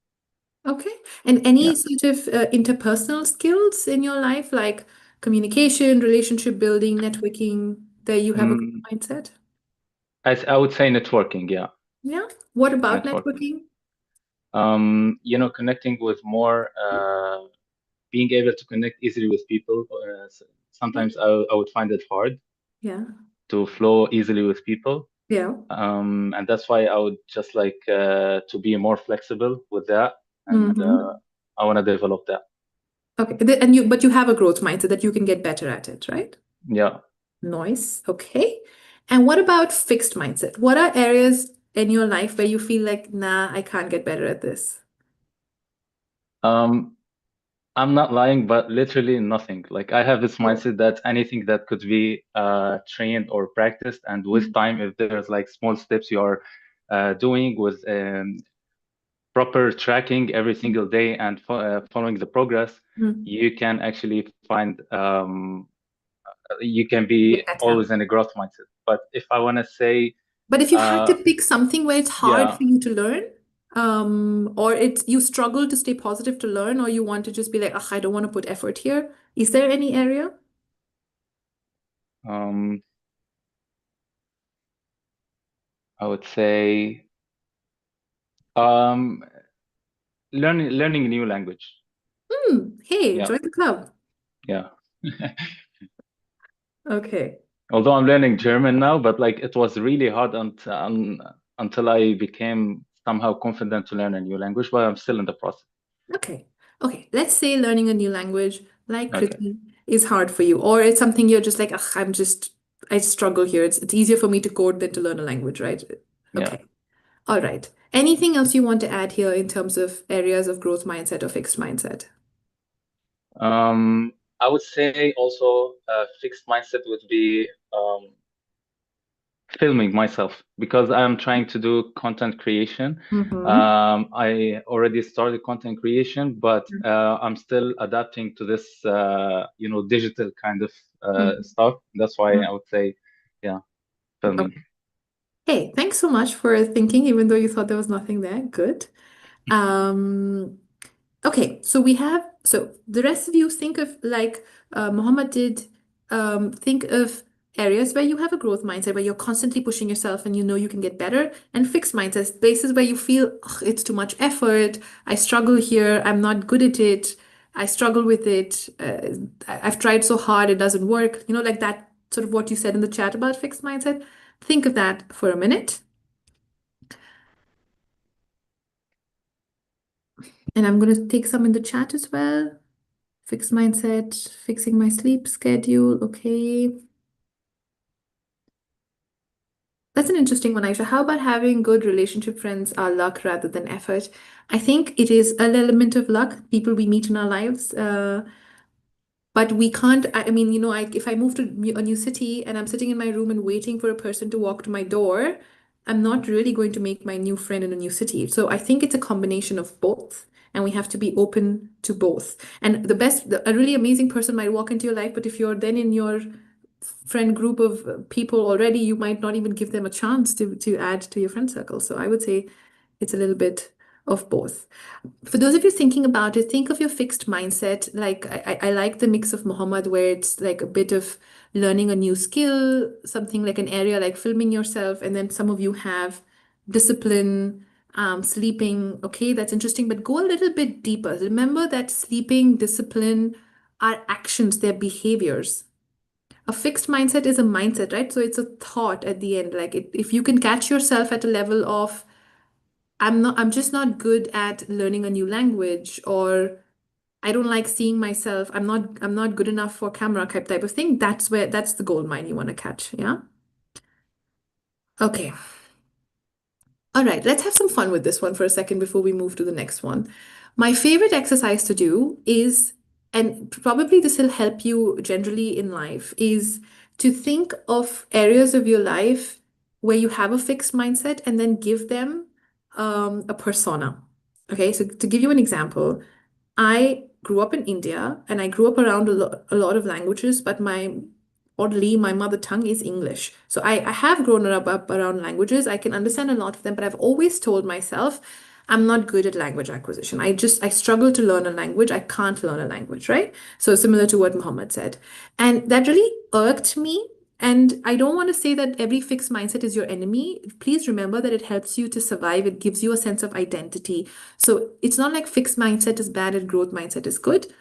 Okay. And any Yeah. sort of interpersonal skills in your life, like communication, relationship building, networking, that you have a good mindset? I would say networking. Yeah. Yeah. What about Networking. networking? Connecting with more, being able to connect easily with people. Yeah. Sometimes I would find it hard. Yeah. to flow easily with people. Yeah. And that's why I would just like to be more flexible with that, and Mm-hmm. I want to develop that. Okay. But you have a growth mindset that you can get better at it, right? Yeah. Nice. Okay. And what about fixed mindset? What are areas in your life where you feel like, nah, I can't get better at this? Um, I'm not lying, but literally nothing. Like I have this Oh. mindset that anything that could be trained or practiced, and with time, if there's like small steps you are doing with proper tracking every single day and following the progress, Mm-hmm. you can actually find you can be Get better. always in a growth mindset. But if I want to say, But if you had uh, to pick something where it's hard yeah, for you to learn, or it's you struggle to stay positive to learn, or you want to just be like, oh, I don't want to put effort here. Is there any area? um, I would say um, learning a new language. Hey, Yeah, join the club. yeah. Okay. Although I'm learning German now, but like it was really hard until I became somehow confident to learn a new language, but I'm still in the process. Okay. Okay. Let's say learning a new language like Okay. Kriti is hard for you, or it's something you're just like, ugh, I struggle here. It's easier for me to code than to learn a language, right? Yeah. Okay. All right. Anything else you want to add here in terms of areas of growth mindset or fixed mindset? I would say also a fixed mindset would be filming myself because I'm trying to do content creation. Mm-hmm. I already started content creation, but I'm still adapting to this, digital kind of stuff. That's why I would say, yeah, filming. Okay. Hey, thanks so much for thinking, even though you thought there was nothing there. Good. Um, Okay, so the rest of you think of like Muhammad did, think of areas where you have a growth mindset, where you're constantly pushing yourself and you know you can get better, and fixed mindsets, places where you feel, "Ugh, it's too much effort, I struggle here, I'm not good at it, I struggle with it, I've tried so hard, it doesn't work." Like that sort of what you said in the chat about fixed mindset. Think of that for a minute. And I'm going to take some in the chat as well. Fixed mindset, fixing my sleep schedule. Okay. That's an interesting one, Aisha. How about having good relationship friends are luck rather than effort? I think it is an element of luck, people we meet in our lives. But we can't, I mean, if I move to a new city and I'm sitting in my room and waiting for a person to walk to my door, I'm not really going to make my new friend in a new city. So I think it's a combination of both, and we have to be open to both. And a really amazing person might walk into your life, but if you're then in your friend group of people already, you might not even give them a chance to add to your friend circle. So I would say it's a little bit of both. For those of you thinking about it, think of your fixed mindset. Like I like the mix of Muhammad, where it's like a bit of learning a new skill, something like an area like filming yourself, and then some of you have discipline, sleeping. Okay, that's interesting, but go a little bit deeper. Remember that sleeping, discipline are actions, they're behaviors. A fixed mindset is a mindset, right? So it's a thought at the end. Like if you can catch yourself at a level of I'm just not good at learning a new language, or I don't like seeing myself. I'm not good enough for camera type of thing. That's the gold mine you want to catch. Yeah. Okay. All right, let's have some fun with this one for a second before we move to the next one. My favorite exercise to do is, and probably this will help you generally in life, is to think of areas of your life where you have a fixed mindset and then give them a persona. Okay, so to give you an example, I grew up in India and I grew up around a lot of languages, but oddly, my mother tongue is English. So I have grown up around languages. I can understand a lot of them, but I've always told myself I'm not good at language acquisition. I struggle to learn a language. I can't learn a language, right? So similar to what Muhammad said. And that really irked me. And I don't want to say that every fixed mindset is your enemy. Please remember that it helps you to survive. It gives you a sense of identity. So it's not like fixed mindset is bad and growth mindset is good.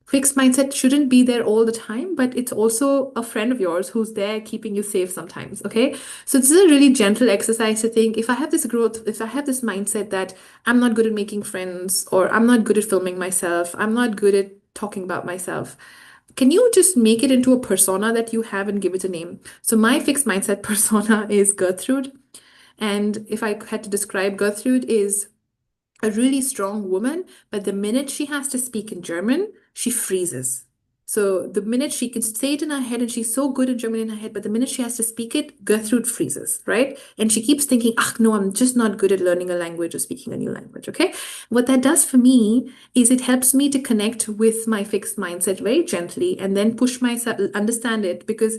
Fixed mindset shouldn't be there all the time, but it's also a friend of yours who's there keeping you safe sometimes. Okay. So this is a really gentle exercise to think if I have this growth, if I have this mindset that I'm not good at making friends, or I'm not good at filming myself, I'm not good at talking about myself. Can you just make it into a persona that you have and give it a name? So my fixed mindset persona is Gertrude. And if I had to describe Gertrude is a really strong woman, but the minute she has to speak in German, she freezes. So the minute she can say it in her head and she's so good in German in her head, but the minute she has to speak it, Gertrude freezes, right? And she keeps thinking, ah, no, I'm just not good at learning a language or speaking a new language, okay? What that does for me is it helps me to connect with my fixed mindset very gently and then push myself, understand it, because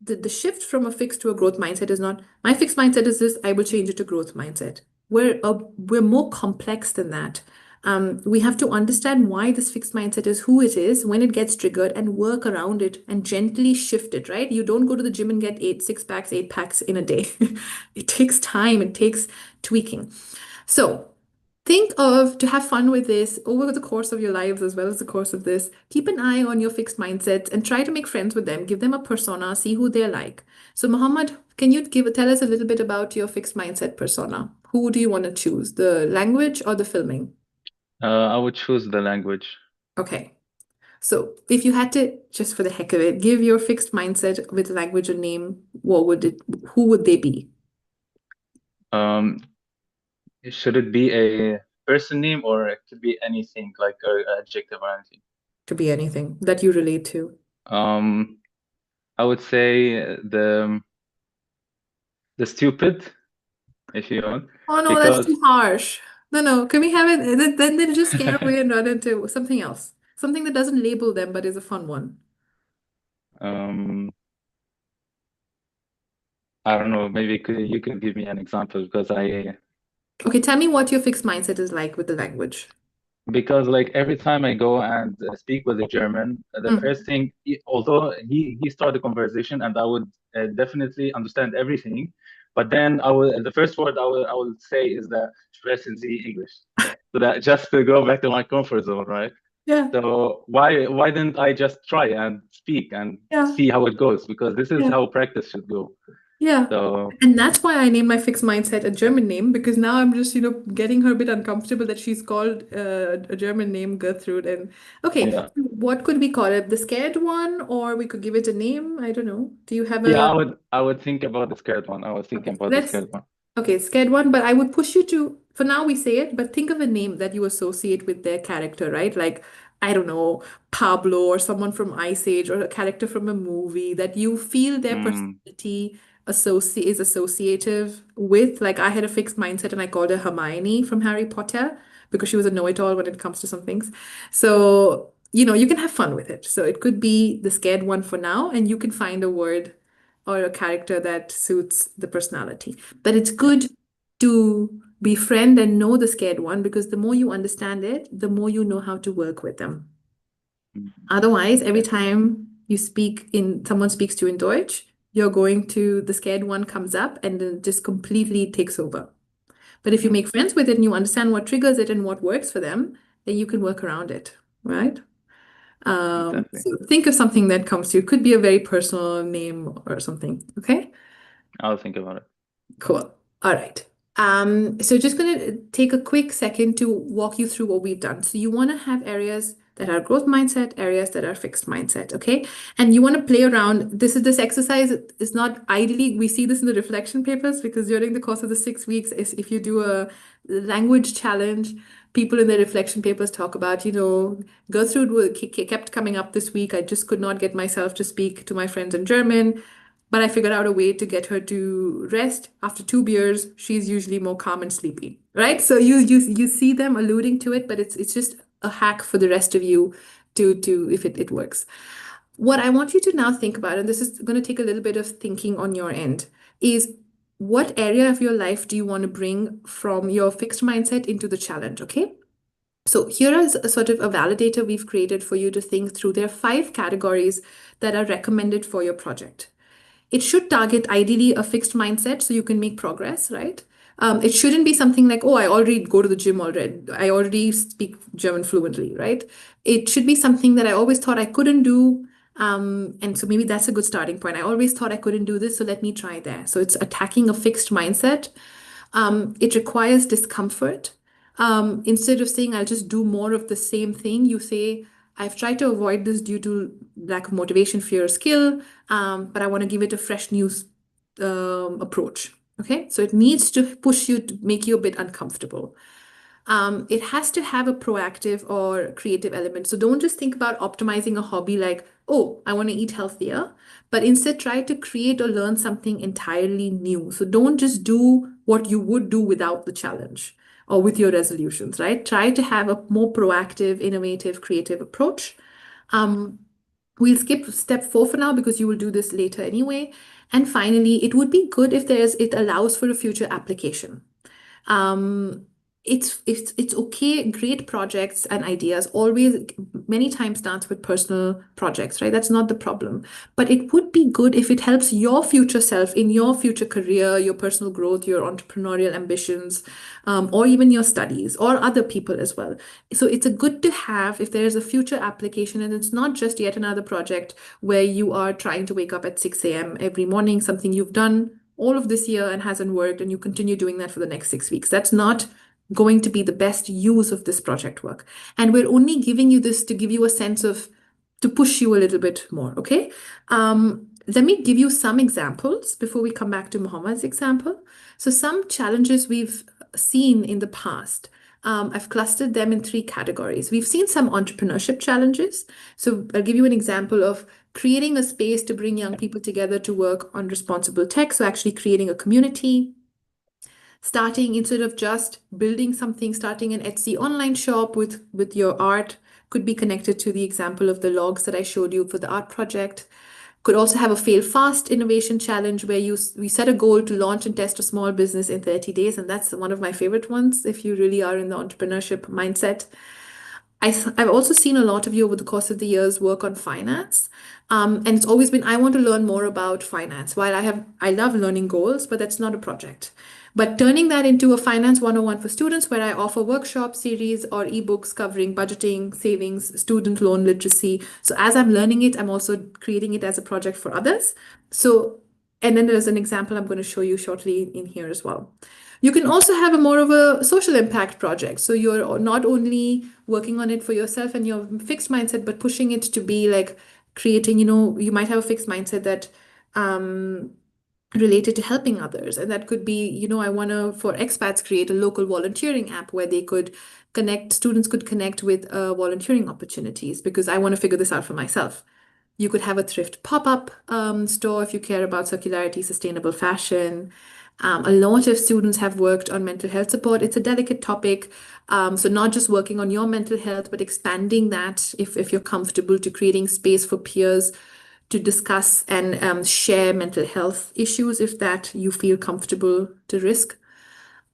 the shift from a fixed to a growth mindset is not my fixed mindset is this, I will change it to growth mindset. We're more complex than that. We have to understand why this fixed mindset is who it is when it gets triggered and work around it and gently shift it, right? You don't go to the gym and get 8 6 packs, 8 packs in a day. It takes time, it takes tweaking. So think of to have fun with this over the course of your lives as well as the course of this. Keep an eye on your fixed mindsets and try to make friends with them. Give them a persona, see who they're like. So, Muhammad, can you tell us a little bit about your fixed mindset persona? Who do you want to choose, the language or the filming? I would choose the language. Okay. So, if you had to, just for the heck of it, give your fixed mindset with language a name, who would they be? Um, should it be a person name or it could be anything like a adjective or anything? To be anything that you relate to. Um, I would say the stupid, if you want, Oh no, that's because too harsh. No, no. Can we have it? Then they'll just scare away and run into something else. Something that doesn't label them but is a fun one. um, I don't know, maybe you could give me an example because Okay, tell me what your fixed mindset is like with the language. because like every time I go and speak with a German, the Mm. first thing, although he started the conversation and I would definitely understand everything, but then the first word I will say is the sprechen Sie English, so that just to go back to my comfort zone, right? Yeah, So why didn't I just try and speak and yeah, see how it goes? Because this is yeah. how practice should go. Yeah. So And that's why I named my fixed mindset a German name because now I'm just, getting her a bit uncomfortable that she's called a German name, Gertrude. And okay, yeah, what could we call it? The scared one, or we could give it a name? I don't know. Do you have yeah, a I would think about the scared one. I was thinking Okay, about the scared one. okay, scared one, but I would push you to, for now we say it, but think of a name that you associate with their character, right? Like, I don't know, Pablo or someone from Ice Age or a character from a movie that you feel their Mm, personality is associative with. Like, I had a fixed mindset and I called her Hermione from Harry Potter because she was a know-it-all when it comes to some things. So, you can have fun with it. So it could be the scared one for now, and you can find a word or a character that suits the personality. But it's yeah. good to befriend and know the scared one because the more you understand it, the more you know how to work with them. Mm, Otherwise, every okay. time someone speaks to you in Deutsch, the scared one comes up and then just completely takes over. But if you Mm, make friends with it and you understand what triggers it and what works for them, then you can work around it, right? exactly. So think of something that comes to you. Could be a very personal name or something. Okay. I'll think about it. Cool. All right. So just going to take a quick second to walk you through what we've done. So you want to have areas that are growth mindset, areas that are fixed mindset, okay? And you want to play around. This exercise is not ideally, we see this in the reflection papers because during the course of the 6 weeks, if you do a language challenge, people in their reflection papers talk about, Gertrude kept coming up this week. I just could not get myself to speak to my friends in German. But I figured out a way to get her to rest. After 2 beers, she's usually more calm and sleepy, right? So you see them alluding to it, but it's just a hack for the rest of you to if it works. What I want you to now think about, and this is going to take a little bit of thinking on your end, is what area of your life do you want to bring from your fixed mindset into the challenge, okay? So here is a sort of a validator we've created for you to think through. There are 5 categories that are recommended for your project. It should target ideally a fixed mindset so you can make progress, right? It shouldn't be something like, oh, I already go to the gym already. I already speak German fluently, right? It should be something that I always thought I couldn't do. And so maybe that's a good starting point. I always thought I couldn't do this, so let me try there. So it's attacking a fixed mindset. It requires discomfort. Instead of saying, I'll just do more of the same thing, you say, I've tried to avoid this due to lack of motivation, fear, or skill, but I want to give it a fresh new approach. Okay, so it needs to push you to make you a bit uncomfortable. It has to have a proactive or creative element. So don't just think about optimizing a hobby like, oh, I want to eat healthier, but instead try to create or learn something entirely new. So don't just do what you would do without the challenge or with your resolutions, right? Try to have a more proactive, innovative, creative approach. Um, we'll skip step 4 for now because you will do this later anyway. And finally, it would be good if it allows for a future application. Um, it's okay. Great projects and ideas always many times starts with personal projects, right? That's not the problem. But it would be good if it helps your future self in your future career, your personal growth, your entrepreneurial ambitions, or even your studies or other people as well. So it's a good to have if there's a future application and it's not just yet another project where you are trying to wake up at 6 a.m. every morning, something you've done all of this year and hasn't worked, and you continue doing that for the next 6 weeks. That's not going to be the best use of this project work. And we're only giving you this to give you a sense of, to push you a little bit more, okay? Let me give you some examples before we come back to Muhammad's example. So some challenges we've seen in the past. I've clustered them in 3 categories. We've seen some entrepreneurship challenges. So I'll give you an example of creating a space to bring young people together to work on responsible tech. So actually creating a community, starting instead of just building something, starting an Etsy online shop with your art could be connected to the example of the logs that I showed you for the art project. Could also have a fail fast innovation challenge where we set a goal to launch and test a small business in 30 days. And that's one of my favorite ones if you really are in the entrepreneurship mindset. I've also seen a lot of you over the course of the years work on finance. And it's always been, I want to learn more about finance. While I love learning goals, but that's not a project. But turning that into a finance 101 for students, where I offer workshop series or ebooks covering budgeting, savings, student loan literacy. So as I'm learning it, I'm also creating it as a project for others. So, and then there's an example I'm going to show you shortly in here as well. You can also have a more of a social impact project. So you're not only working on it for yourself and your fixed mindset, but pushing it to be like creating, you might have a fixed mindset that related to helping others. And that could be, I want to, for expats, create a local volunteering app where students could connect with volunteering opportunities because I want to figure this out for myself. You could have a thrift pop-up store if you care about circularity, sustainable fashion. A lot of students have worked on mental health support. It's a delicate topic. So not just working on your mental health, but expanding that if you're comfortable to creating space for peers to discuss and share mental health issues if that you feel comfortable to risk.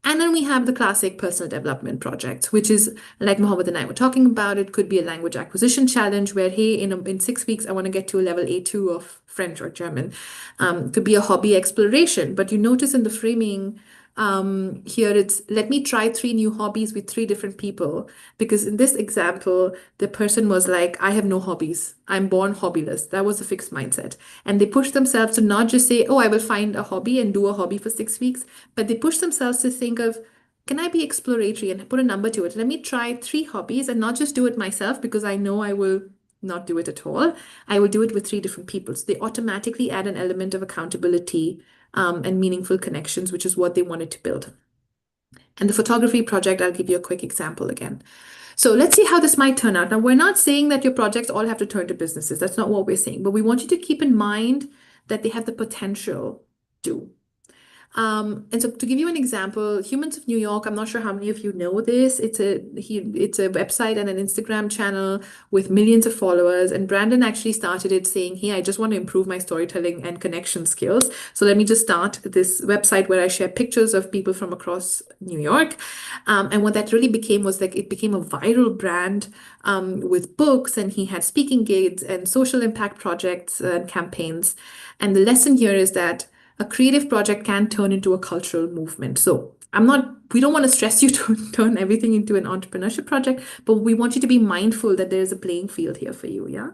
And then we have the classic personal development projects, which is like Mohammed and I were talking about. It could be a language acquisition challenge where, hey, in 6 weeks, I want to get to a level A2 of French or German. Could be a hobby exploration. But you notice in the framing here, it's let me try 3 new hobbies with 3 different people. Because in this example, the person was like, I have no hobbies. I'm born hobbyless. That was a fixed mindset. And they push themselves to not just say, oh, I will find a hobby and do a hobby for 6 weeks, but they push themselves to think of, can I be exploratory and put a number to it? Let me try 3 hobbies and not just do it myself because I know I will not do it at all. I will do it with 3 different people. So they automatically add an element of accountability and meaningful connections, which is what they wanted to build. And the photography project, I'll give you a quick example again. So let's see how this might turn out. Now, we're not saying that your projects all have to turn to businesses. That's not what we're saying. But we want you to keep in mind that they have the potential to. And so to give you an example, Humans of New York, I'm not sure how many of you know this. It's a website and an Instagram channel with millions of followers. And Brandon actually started it saying, hey, I just want to improve my storytelling and connection skills. So let me just start this website where I share pictures of people from across New York. And what that really became was like it became a viral brand with books, and he had speaking gigs and social impact projects and campaigns. And the lesson here is that a creative project can turn into a cultural movement. So we don't want to stress you to turn everything into an entrepreneurship project, but we want you to be mindful that there's a playing field here for you, yeah?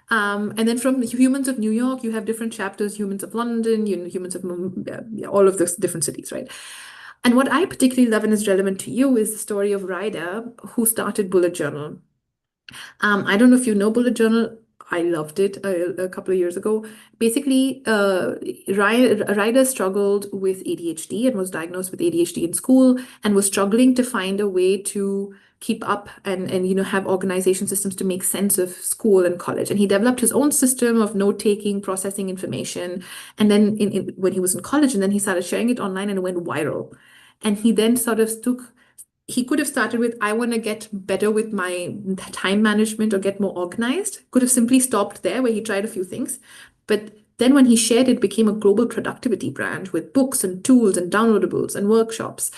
And then from the Humans of New York, you have different chapters, Humans of London, Humans of all of those different cities, right? And what I particularly love and is relevant to you is the story of Ryder, who started Bullet Journal. I don't know if you know Bullet Journal. I loved it a couple of years ago. Basically, Ryder struggled with ADHD and was diagnosed with ADHD in school and was struggling to find a way to keep up and have organization systems to make sense of school and college. And he developed his own system of note-taking, processing information. And then when he was in college, and then he started sharing it online and it went viral. And he then sort of he could have started with, I want to get better with my time management or get more organized. Could have simply stopped there where he tried a few things. But then when he shared it, became a global productivity brand with books and tools and downloadables and workshops.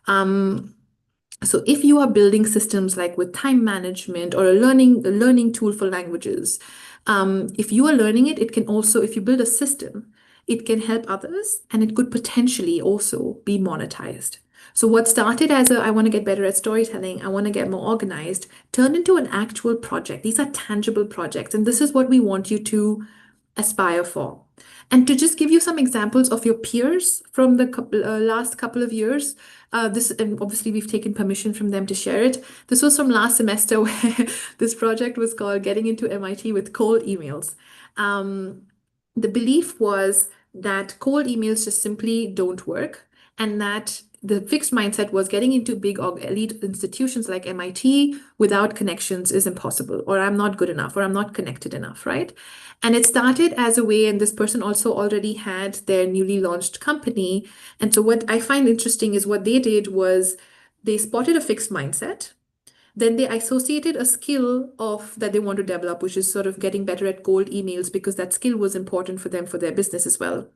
So if you are building systems like with time management or a learning tool for languages, if you are learning it, it can also, if you build a system, it can help others and it could potentially also be monetized. So what started as I want to get better at storytelling, I want to get more organized, turned into an actual project. These are tangible projects, and this is what we want you to aspire for. And to just give you some examples of your peers from the last couple of years, and obviously we've taken permission from them to share it. This was from last semester where this project was called Getting into MIT with Cold Emails. The belief was that cold emails just simply don't work, and that the fixed mindset was getting into big elite institutions like MIT without connections is impossible, or I'm not good enough, or I'm not connected enough, right? And it started as a way, and this person also already had their newly launched company. And so what I find interesting is what they did was they spotted a fixed mindset. Then they associated a skill of that they want to develop, which is sort of getting better at cold emails because that skill was important for them for their business as well.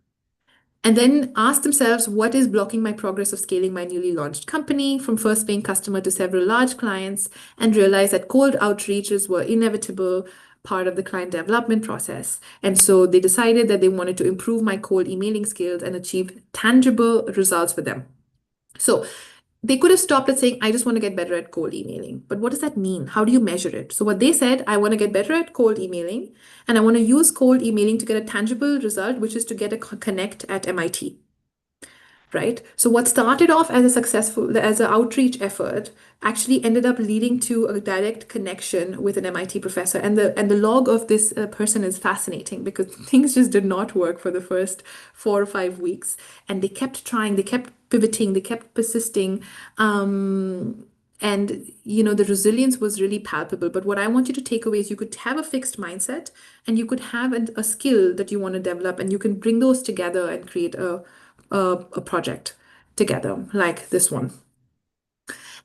And then ask themselves, what is blocking my progress of scaling my newly launched company from first paying customer to several large clients, and realize that cold outreaches were inevitable part of the client development process. And so they decided that they wanted to improve my cold emailing skills and achieve tangible results for them. So they could have stopped at saying, I just want to get better at cold emailing. But what does that mean? How do you measure it? So what they said, I want to get better at cold emailing, and I want to use cold emailing to get a tangible result, which is to get a connect at MIT. Right? So what started off as as an outreach effort actually ended up leading to a direct connection with an MIT professor. And the log of this person is fascinating because things just did not work for the first 4 or 5 weeks. And they kept trying, they kept pivoting, they kept persisting. And the resilience was really palpable. But what I want you to take away is you could have a fixed mindset and you could have a skill that you want to develop, and you can bring those together and create a project together like this one.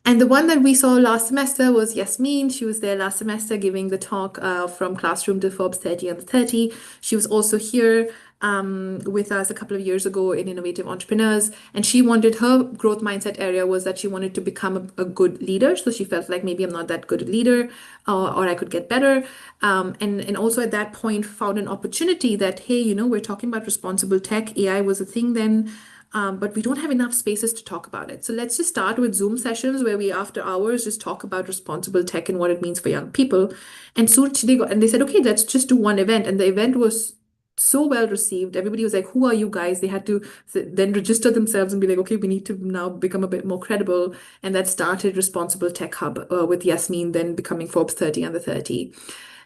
And the one that we saw last semester was Yasmin. She was there last semester giving the talk from Classroom to Forbes 30 Under 30. She was also here with us a couple of years ago in Innovative Entrepreneurs. And she wanted, her growth mindset area was that she wanted to become a good leader. So she felt like maybe I'm not that good a leader, or I could get better. And also at that point found an opportunity that, hey, we're talking about responsible tech. AI was a thing then. But we don't have enough spaces to talk about it. So let's just start with Zoom sessions where we, after hours, just talk about responsible tech and what it means for young people. And so they said, okay, let's just do one event. And the event was so well received. Everybody was like, who are you guys? They had to then register themselves and be like, okay, we need to now become a bit more credible. And that started Responsible Tech Hub with Yasmin, then becoming Forbes 30 Under 30.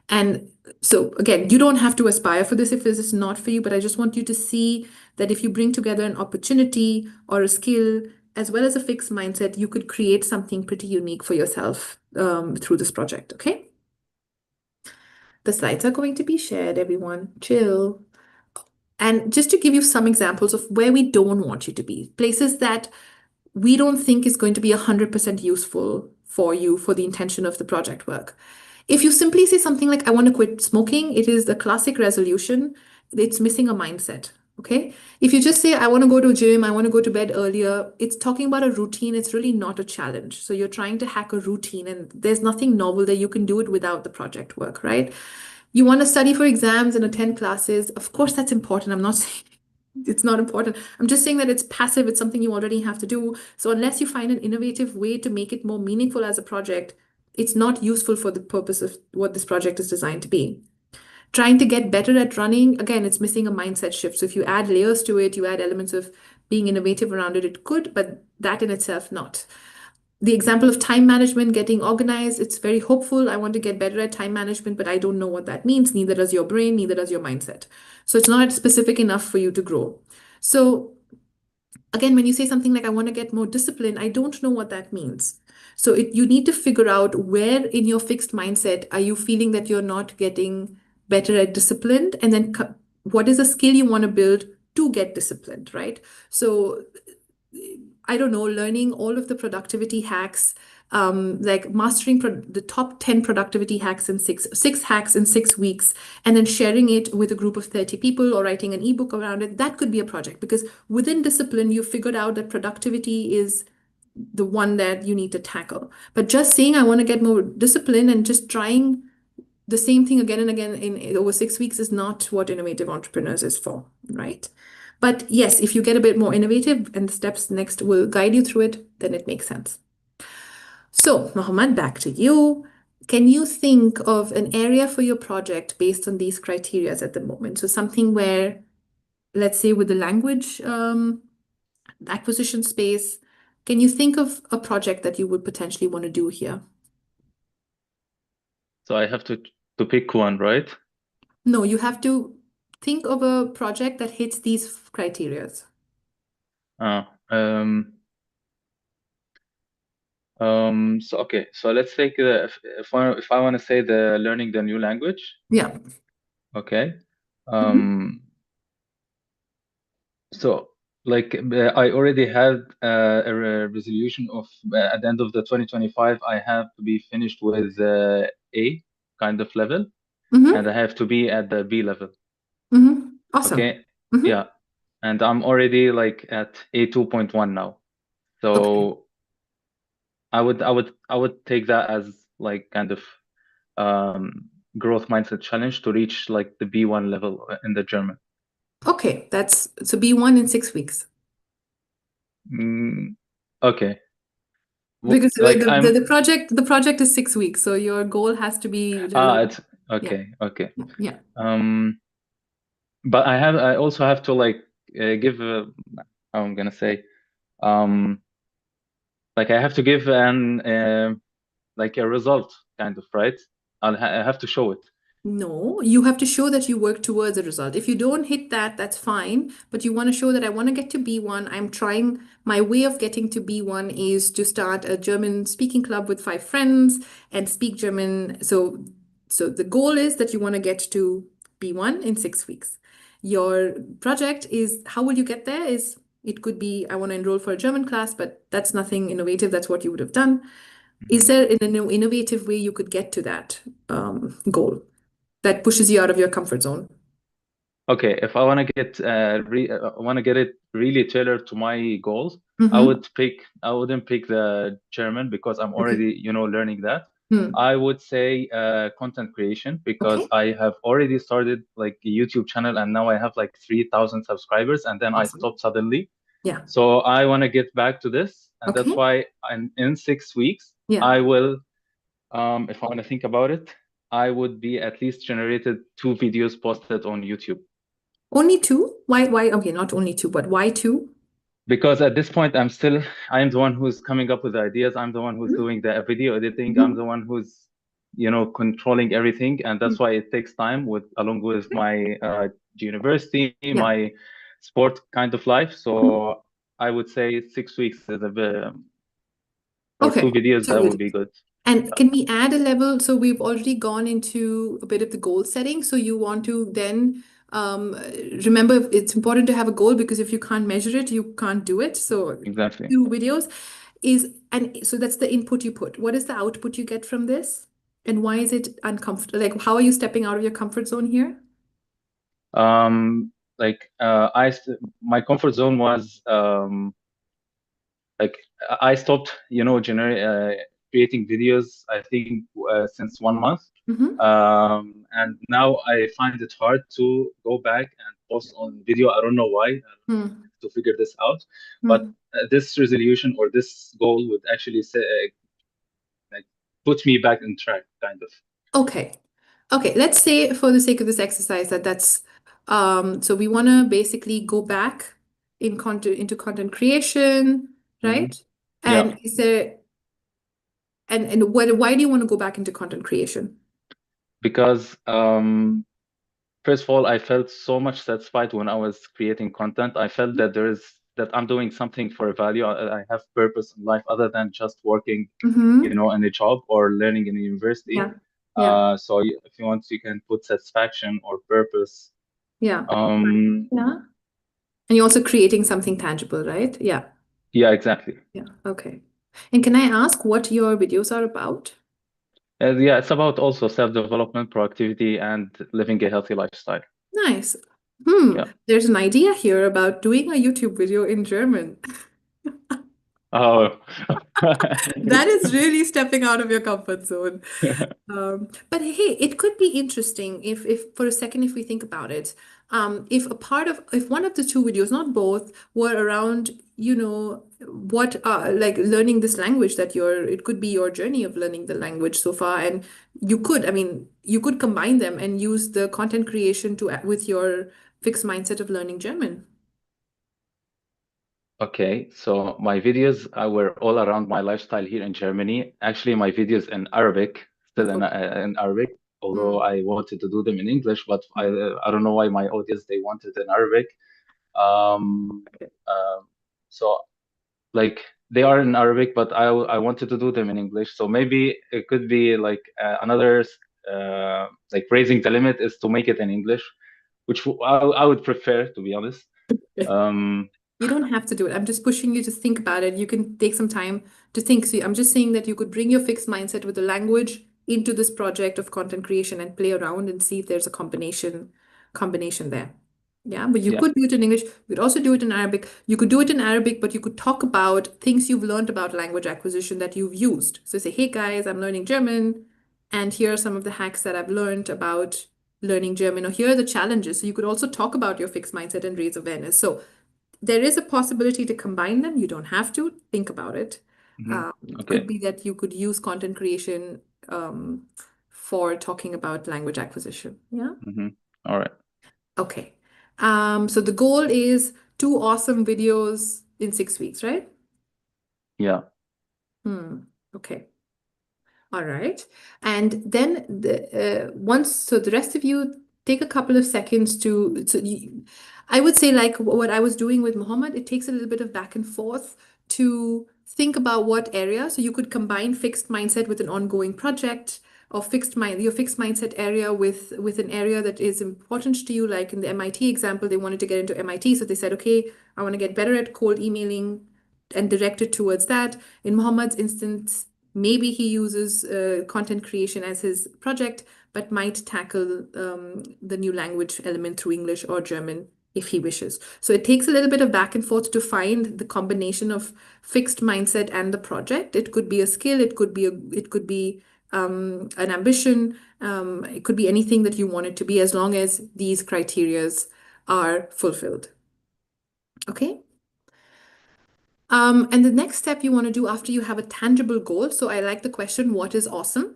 And so again, you don't have to aspire for this if this is not for you, but I just want you to see that if you bring together an opportunity or a skill as well as a fixed mindset, you could create something pretty unique for yourself through this project, okay? The slides are going to be shared, everyone. Chill. And just to give you some examples of where we don't want you to be, places that we don't think is going to be 100% useful for you for the intention of the project work. If you simply say something like, I want to quit smoking, it is the classic resolution. It's missing a mindset. Okay. If you just say, I want to go to gym, I want to go to bed earlier, it's talking about a routine. It's really not a challenge. So you're trying to hack a routine, and there's nothing novel there. You can do it without the project work, right? You want to study for exams and attend classes. Of course, that's important. I'm not saying It's not important. I'm just saying that it's passive, it's something you already have to do. So unless you find an innovative way to make it more meaningful as a project, it's not useful for the purpose of what this project is designed to be. Trying to get better at running, again, it's missing a mindset shift. So if you add layers to it, you add elements of being innovative around it, it could, but that in itself not. The example of time management, getting organized, it's very hopeful. I want to get better at time management, but I don't know what that means. Neither does your brain, neither does your mindset. So it's not specific enough for you to grow. So again, when you say something like, I want to get more disciplined, I don't know what that means. So you need to figure out where in your fixed mindset are you feeling that you're not getting better at disciplined, and then what is a skill you want to build to get disciplined, right? So I don't know, learning all of the productivity hacks, like mastering the top 10 productivity hacks in six hacks in 6 weeks, and then sharing it with a group of 30 people or writing an ebook around it. That could be a project because within discipline, you figured out that productivity is the one that you need to tackle. But just saying, I want to get more discipline and just trying the same thing again and again in over 6 weeks is not what innovative entrepreneurs is for, right? But yes, if you get a bit more innovative and the steps next will guide you through it, then it makes sense. So, Mohammed, back to you. Can you think of an area for your project based on these criteria at the moment? So, something where, let's say, with the language acquisition space, can you think of a project that you would potentially want to do here? So I have to pick one, right? No, you have to think of a project that hits these criteria. Uh, um, so okay, so let's take if I want to say the learning the new language, Yeah. okay. Mhm. Um, so like I already had resolution of at the end of the 2025, I have to be finished with A kind of level, and Mm-hmm. I have to be at the B level. Mm-hmm. Awesome. Okay, Mm-hmm. yeah, and I'm already like at A 2.1 now. Okay. So I would take that as like kind of um, growth mindset challenge to reach like the B1 level in the German. Okay. That's so B1 in 6 weeks. Mm, okay. Because Like the project is 6 weeks, so your goal has to be relevant. it's Yeah. okay, okay. Yeah. Yeah. Um, but I also have to like give how I'm gonna say um like I have to give an like a result kind of, right? I have to show it. No, you have to show that you work towards a result. If you don't hit that, that's fine. But you want to show that I want to get to B1. I'm trying, my way of getting to B1 is to start a German speaking club with 5 friends and speak German. So the goal is that you want to get to B1 in 6 weeks. Your project is how will you get there? Is it could be I want to enroll for a German class, but that's nothing innovative. That's what you would have done. Is Mhm. there an innovative way you could get to that goal that pushes you out of your comfort zone? Okay, if I want to get want to get it really tailored to my goals, Mm-hmm. I wouldn't pick the German because I'm Okay. already, learning that. Hmm. I would say content creation because Okay. I have already started like a YouTube channel and now I have like 3,000 subscribers and then I Awesome. stopped suddenly. Yeah. So I want to get back to this and that's Okay. why in 6 weeks Yeah. I will if I want to think about it, I would be at least generated 2 videos posted on YouTube. Only two? Why? Okay, not only two, but why two? Because at this point I'm the one who's coming up with the ideas, I'm the one who's doing the video editing, I'm Mm-hmm. the one who's controlling everything, and that's why it takes time with along with my university, Yeah. my sport kind of life. Mhm. So I would say 6 weeks is a bit, for Okay. 2 videos Two that would videos. be good. And Yeah, can we add a level? So we've already gone into a bit of the goal setting. So you want to then um, remember it's important to have a goal because if you can't measure it, you can't do it. So exactly. 2 videos is, and so that's the input you put. What is the output you get from this? And why is it uncomfortable? Like, how are you stepping out of your comfort zone here? Like my comfort zone was like I stopped, creating videos, I think, since 1 month. Mm-hmm. And now I find it hard to go back and post on video. I don't know why. I don't know Hmm. to figure this out. But Hmm. this resolution or this goal would actually say, like, put me back on track, kind of. Okay. Okay, let's say for the sake of this exercise that that's so we want to basically go back in content into content creation, Hmm. right? Yeah, And is there and why do you want to go back into content creation? because first of all, I felt so much satisfied when I was creating content. I felt that I'm doing something for a value. I have purpose in life other than just working, Mm-hmm. in a job or learning in a university. Yeah. Yeah. So if you want, you can put satisfaction or purpose. Yeah. Um, Yeah. And you're also creating something tangible, right? Yeah. yeah, exactly. Yeah. Okay. And can I ask what your videos are about? Yeah, it's about also self-development, productivity, and living a healthy lifestyle. Nice. Hmm. Yeah. There's an idea here about doing a YouTube video in German. Oh. That is really stepping out of your comfort zone. But hey, it could be interesting if for a second, if we think about it, if one of the two videos, not both, were around, what like learning this language that it could be your journey of learning the language so far, and I mean, you could combine them and use the content creation with your fixed mindset of learning German. Okay, so my videos were all around my lifestyle here in Germany. Actually, my videos in Arabic, still in Arabic, although Mm. I wanted to do them in English, but Mm. I don't know why my audience they wanted in Arabic. Um, Okay. so like they are in Arabic, but I wanted to do them in English. So maybe it could be like another like raising the limit is to make it in English, which I would prefer, to be honest. Um, You don't have to do it. I'm just pushing you to think about it. You can take some time to think. So I'm just saying that you could bring your fixed mindset with the language into this project of content creation and play around and see if there's a combination there. Yeah, but you yeah, could do it in English. You could also do it in Arabic. You could do it in Arabic, but you could talk about things you've learned about language acquisition that you've used. So say, hey guys, I'm learning German, and here are some of the hacks that I've learned about learning German, or here are the challenges. So you could also talk about your fixed mindset and raise awareness. So there is a possibility to combine them. You don't have to think about it. hmm, It could okay, be that you could use content creation for talking about language acquisition. Yeah. hmm, all right, Okay. So the goal is two awesome videos in 6 weeks, right? yeah. Hmm. Okay. All right. And then so the rest of you take a couple of seconds I would say like what I was doing with Muhammad, it takes a little bit of back and forth to think about what area. So you could combine fixed mindset with an ongoing project, or your fixed mindset area with an area that is important to you. Like in the MIT example, they wanted to get into MIT. So they said, okay, I want to get better at cold emailing and direct it towards that. In Muhammad's instance, maybe he uses content creation as his project, but might tackle the new language element through English or German if he wishes. So it takes a little bit of back and forth to find the combination of fixed mindset and the project. It could be a skill, it could be an ambition, it could be anything that you want it to be, as long as these criterias are fulfilled. Okay. And the next step you want to do after you have a tangible goal. So I like the question, what is awesome?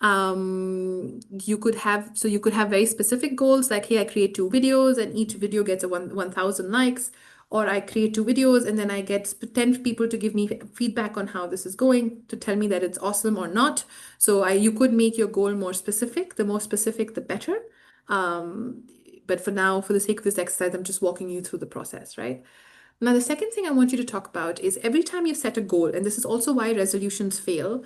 You could have very specific goals like, hey, I create two videos and each video gets a 1,000 likes, or I create two videos and then I get 10 people to give me feedback on how this is going, to tell me that it's awesome or not. So you could make your goal more specific. The more specific, the better. Um, but for now, for the sake of this exercise, I'm just walking you through the process, right? Now, the second thing I want you to talk about is every time you set a goal, and this is also why resolutions fail,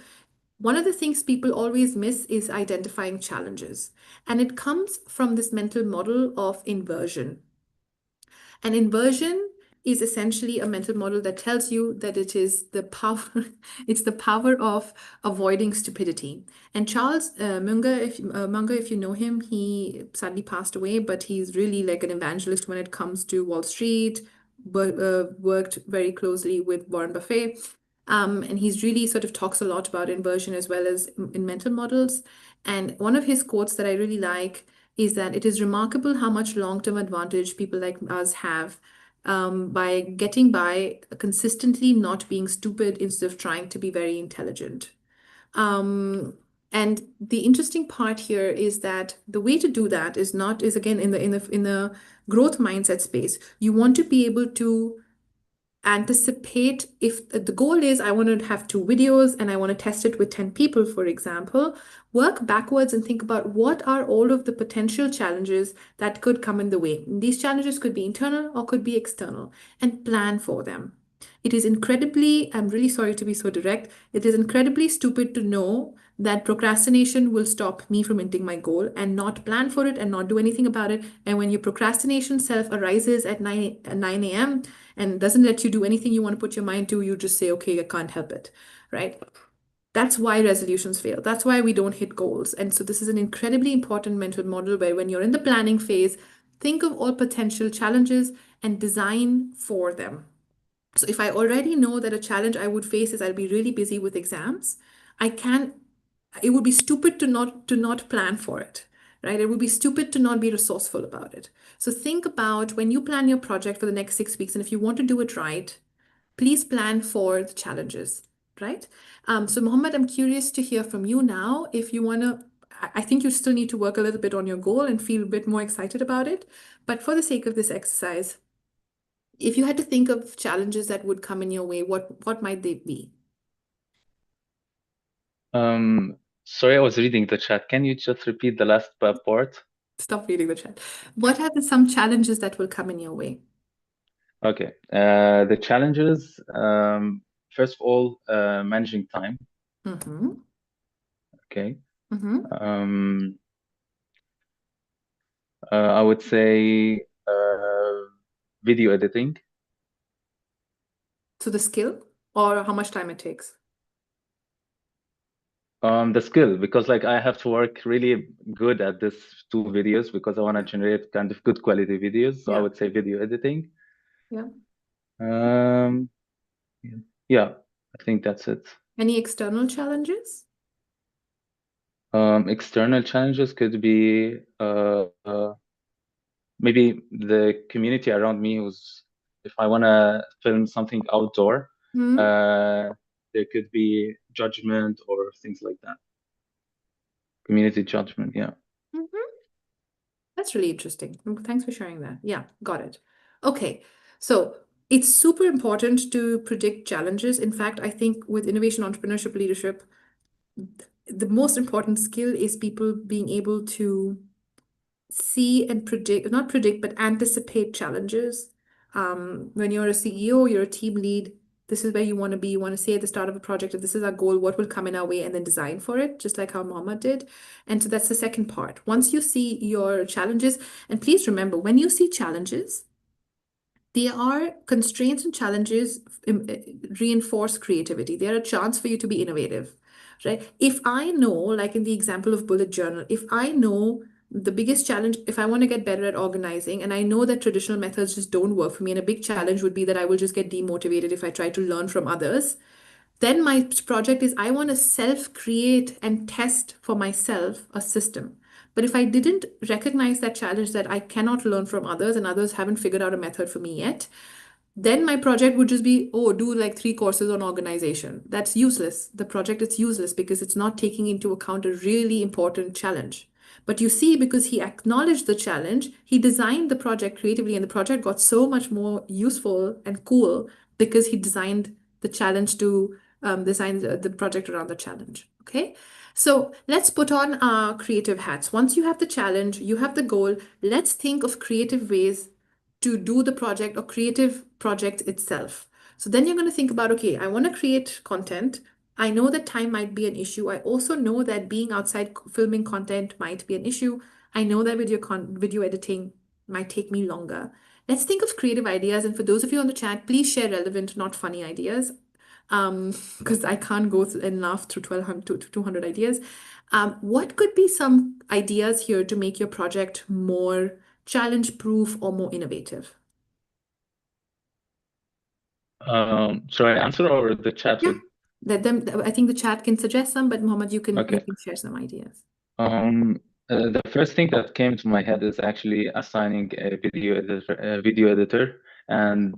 one of the things people always miss is identifying challenges. And it comes from this mental model of inversion. And inversion is essentially a mental model that tells you that it is the power, it's the power of avoiding stupidity. And Charles Munger, if you know him, he sadly passed away, but he's really like an evangelist when it comes to Wall Street, worked very closely with Warren Buffett. And he's really sort of talks a lot about inversion as well as in mental models. And one of his quotes that I really like is that it is remarkable how much long-term advantage people like us have by getting by consistently not being stupid instead of trying to be very intelligent. Um, and the interesting part here is that the way to do that is again in the growth mindset space. You want to be able to anticipate if the goal is I want to have two videos and I want to test it with 10 people, for example, work backwards and think about what are all of the potential challenges that could come in the way. These challenges could be internal or could be external, and plan for them. It is incredibly, I'm really sorry to be so direct, it is incredibly stupid to know that procrastination will stop me from hitting my goal and not plan for it and not do anything about it. And when your procrastination self arises at 9 a.m. and doesn't let you do anything you want to put your mind to, you just say, okay, I can't help it, right? That's why resolutions fail. That's why we don't hit goals. And so this is an incredibly important mental model where when you're in the planning phase, think of all potential challenges and design for them. So if I already know that a challenge I would face is I'll be really busy with exams, I can it would be stupid to not plan for it, right? It would be stupid to not be resourceful about it. So think about when you plan your project for the next 6 weeks, and if you want to do it right, please plan for the challenges, right? So Mohammed, I'm curious to hear from you now. If you want to, I think you still need to work a little bit on your goal and feel a bit more excited about it. But for the sake of this exercise, if you had to think of challenges that would come in your way, what might they be? Sorry, I was reading the chat. Can you just repeat the last part? Stop reading the chat. What are some challenges that will come in your way? Okay. The challenges, first of all, managing time. Mm-hmm. Okay. Mm-hmm. Um, I would say video editing. So the skill or how much time it takes? The skill, because like I have to work really good at this two videos because I want to generate kind of good quality videos. So I Yeah. would say video editing. Yeah. Um, yeah, I think that's it. Any external challenges? External challenges could be maybe the community around me who's, if I want to film something outdoor, Hmm. uh, there could be judgment or things like that. Community judgment, yeah. Mm-hmm. That's really interesting. Thanks for sharing that. Yeah, got it. Okay. So it's super important to predict challenges. In fact, I think with innovation, entrepreneurship, leadership, the most important skill is people being able to see and predict, not predict, but anticipate challenges. When you're a CEO, you're a team lead, this is where you want to be. You want to say at the start of a project, if this is our goal, what will come in our way, and then design for it, just like how Mohammed did. And so that's the second part. Once you see your challenges, and please remember, when you see challenges, they are constraints and challenges reinforce creativity. They're a chance for you to be innovative, right? If I know, like in the example of bullet journal, if I know the biggest challenge, if I want to get better at organizing, and I know that traditional methods just don't work for me, and a big challenge would be that I will just get demotivated if I try to learn from others, then my project is I want to self create and test for myself a system. But if I didn't recognize that challenge that I cannot learn from others and others haven't figured out a method for me yet, then my project would just be, oh, do like 3 courses on organization. That's useless. The project is useless because it's not taking into account a really important challenge. But you see, because he acknowledged the challenge, he designed the project creatively, and the project got so much more useful and cool because he designed the challenge to design the project around the challenge. Okay. So let's put on our creative hats. Once you have the challenge, you have the goal, let's think of creative ways to do the project or creative project itself. So then you're going to think about, okay, I want to create content. I know that time might be an issue. I also know that being outside filming content might be an issue. I know that video editing might take me longer. Let's think of creative ideas. And for those of you on the chat, please share relevant, not funny ideas. Because I can't go and laugh through 1200 to 200 ideas. What could be some ideas here to make your project more challenge proof or more innovative? Should I answer or the chat Yeah. would? Let them, I think the chat can suggest some, but Mohammed, you Okay. can share some ideas. Um, the first thing that came to my head is actually assigning a video editor, and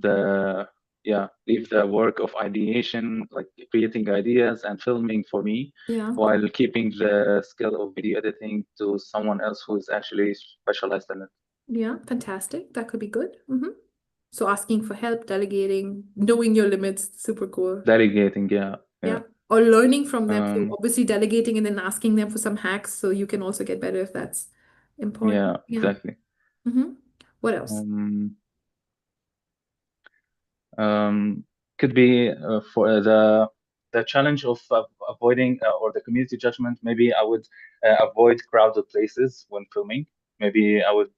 yeah, leave the work of ideation, like creating ideas and filming for me, Yeah. while keeping the skill of video editing to someone else who is actually specialized in it. Yeah. Fantastic. That could be good. So asking for help, delegating, knowing your limits, super cool. Delegating, yeah, yeah. Yeah. Or learning from them. So Um, obviously delegating and then asking them for some hacks so you can also get better if that's important. yeah, Yeah. exactly. hmm What else? Um, um, could be for the challenge of avoiding or the community judgment. Maybe I would avoid crowded places when filming. Maybe I would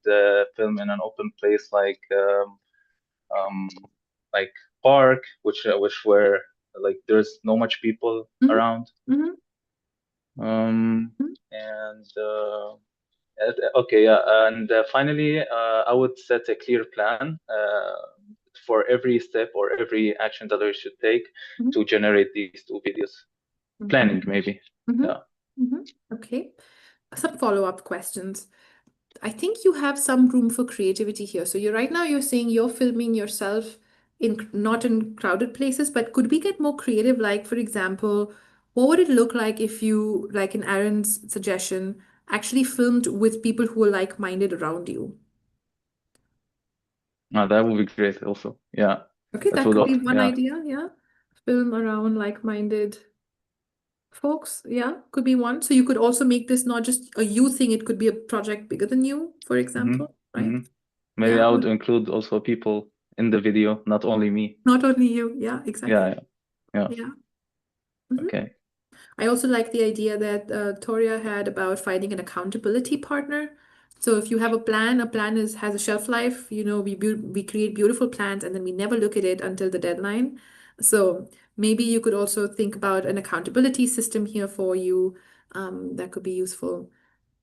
film in an open place um, like park, which where like there's no much people hmm around. hmm And okay, yeah, and finally, I would set a clear plan for every step or every action that I should take hmm to generate these two videos. Okay. Planning, maybe. hmm Yeah. hmm Okay. Some follow-up questions. I think you have some room for creativity here. So you're right now you're saying you're filming yourself in not in crowded places, but could we get more creative? Like, for example, what would it look like if you, like in Aaron's suggestion, actually filmed with people who are like-minded around you? That would be great also. Yeah. Okay, That that would, could be one yeah. idea, yeah. Film around like-minded folks, yeah, could be one. So you could also make this not just a you thing, it could be a project bigger than you, for hmm example, right? hmm Maybe Yeah, I would include also people in the video, not only me. not only you. Yeah, Yeah, exactly. yeah, yeah. Yeah. Mhm. Okay. I also like the idea that Toria had about finding an accountability partner. So if you have a plan is has a shelf life. We create beautiful plans and then we never look at it until the deadline. So maybe you could also think about an accountability system here for you. That could be useful.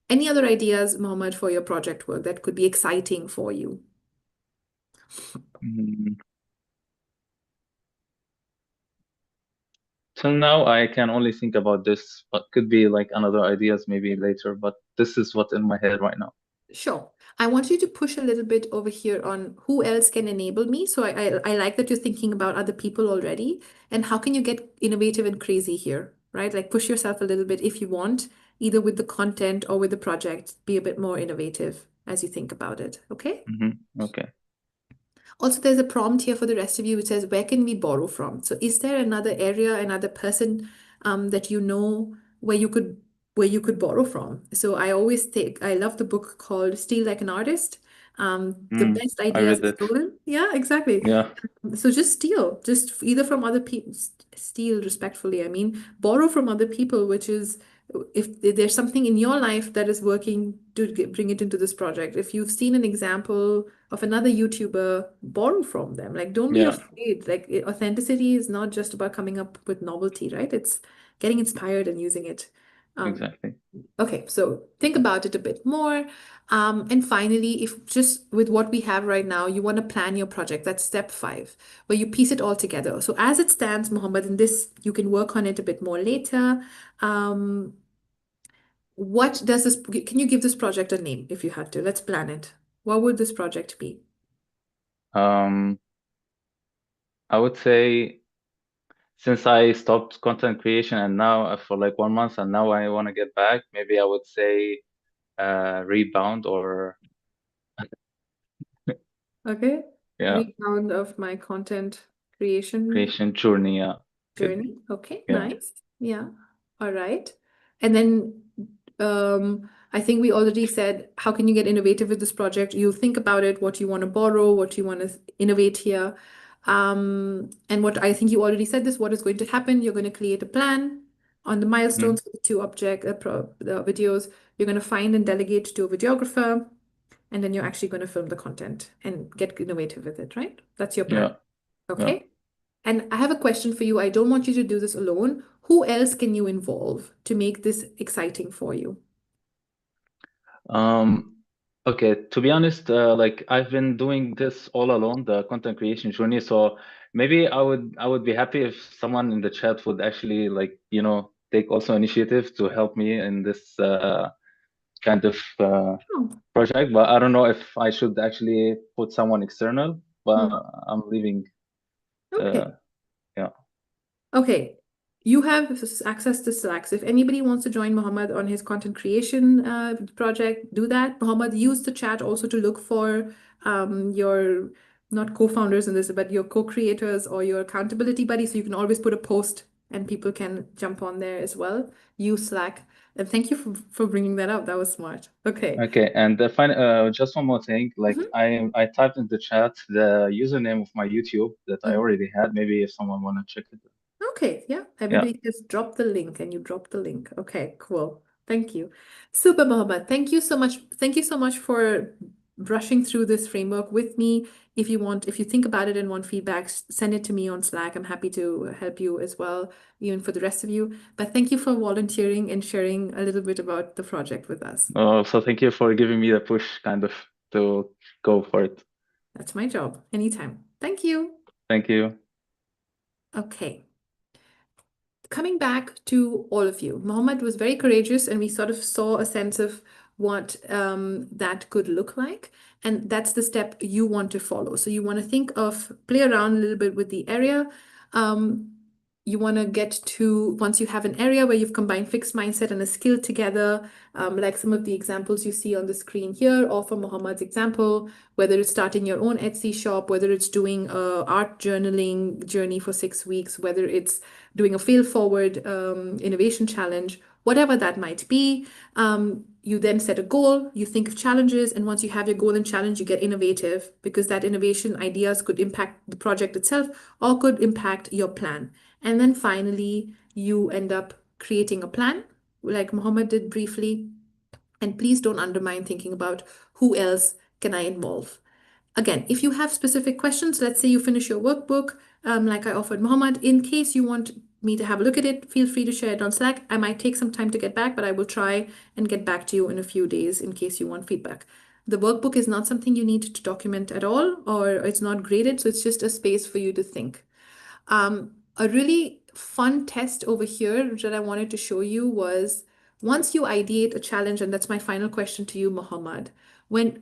Any other ideas, Mohammed, for your project work that could be exciting for you? Mm. Till now, I can only think about this, but could be like another ideas maybe later, but this is what in my head right now. Sure. I want you to push a little bit over here on who else can enable me. So I like that you're thinking about other people already. And how can you get innovative and crazy here, right? Like push yourself a little bit if you want, either with the content or with the project. Be a bit more innovative as you think about it. Okay? Okay. Also, there's a prompt here for the rest of you which says, where can we borrow from? So is there another area, another person that you know where you could borrow from? So I always think I love the book called Steal Like an Artist. The Mm, best I ideas read are it. stolen. Yeah, exactly. Yeah, So just steal, just either from other people, steal respectfully. I mean, borrow from other people, which is if there's something in your life that is working to bring it into this project. If you've seen an example of another YouTuber, borrow from them. Like, don't be yeah, afraid. Like, authenticity is not just about coming up with novelty, right? It's getting inspired and using it. Um, exactly. Okay, so think about it a bit more. And finally, if just with what we have right now, you want to plan your project, that's step 5, where you piece it all together. So as it stands, Mohammed, in this, you can work on it a bit more later. Um, what does this, can you give this project a name if you had to? Let's plan it. What would this project be? Um, I would say since I stopped content creation and now for like 1 month and now I want to get back, maybe I would say rebound or Okay. yeah, Rebound of my content creation creation journey. Yeah, could be. journey. Okay, Yeah. nice. Yeah. All right. And then I think we already said, how can you get innovative with this project? You think about it, what you want to borrow, what you want to innovate here. And what I think you already said this, what is going to happen? You're going to create a plan on the hmm milestones for the two the videos. You're going to find and delegate to a videographer, and then you're actually going to film the content and get innovative with it, right? That's your plan. Yeah. Yeah. Okay. And I have a question for you. I don't want you to do this alone. Who else can you involve to make this exciting for you? Um, Okay, to be honest, like I've been doing this all alone, the content creation journey. So maybe I would be happy if someone in the chat would actually like, take also initiative to help me in this kind of Oh, project. But I don't know if I should actually put someone external, but hmm. I'm leaving. Uh, Okay. yeah. Okay, you have access to Slack. So if anybody wants to join Muhammad on his content creation project, do that. Muhammad, use the chat also to look for your not co-founders in this, but your co-creators or your accountability buddy. So you can always put a post and people can jump on there as well. Use Slack. And thank you for bringing that up. That was smart. Okay. Okay, and just one more thing. Like Mhm. I typed in the chat the username of my YouTube that I Mhm. already had. Maybe if someone wanna check it. Okay, yeah, Yeah. everybody just drop the link and you drop the link. Okay, cool. Thank you. Super, Mohammed. Thank you so much. Thank you so much for brushing through this framework with me. If you think about it and want feedback, send it to me on Slack. I'm happy to help you as well, even for the rest of you. But thank you for volunteering and sharing a little bit about the project with us. So thank you for giving me the push, kind of, to go for it. That's my job. Anytime. Thank you. Thank you. Okay. Coming back to all of you, Mohammed was very courageous, and we sort of saw a sense of what that could look like. And that's the step you want to follow. So you want to think of, play around a little bit with the area. Um, you want to get to, once you have an area where you've combined fixed mindset and a skill together, like some of the examples you see on the screen here, or from Mohammed's example, whether it's starting your own Etsy shop, whether it's doing a art journaling journey for 6 weeks, whether it's doing a fail forward innovation challenge, whatever that might be. You then set a goal, you think of challenges, and once you have your goal and challenge, you get innovative because that innovation ideas could impact the project itself or could impact your plan. And then finally, you end up creating a plan, like Mohammed did briefly. And please don't undermine thinking about who else can I involve. Again, if you have specific questions, let's say you finish your workbook, like I offered Mohammed, in case you want me to have a look at it, feel free to share it on Slack. I might take some time to get back, but I will try and get back to you in a few days in case you want feedback. The workbook is not something you need to document at all, or it's not graded, so it's just a space for you to think. A really fun test over here that I wanted to show you was once you ideate a challenge, and that's my final question to you, Mohammed, when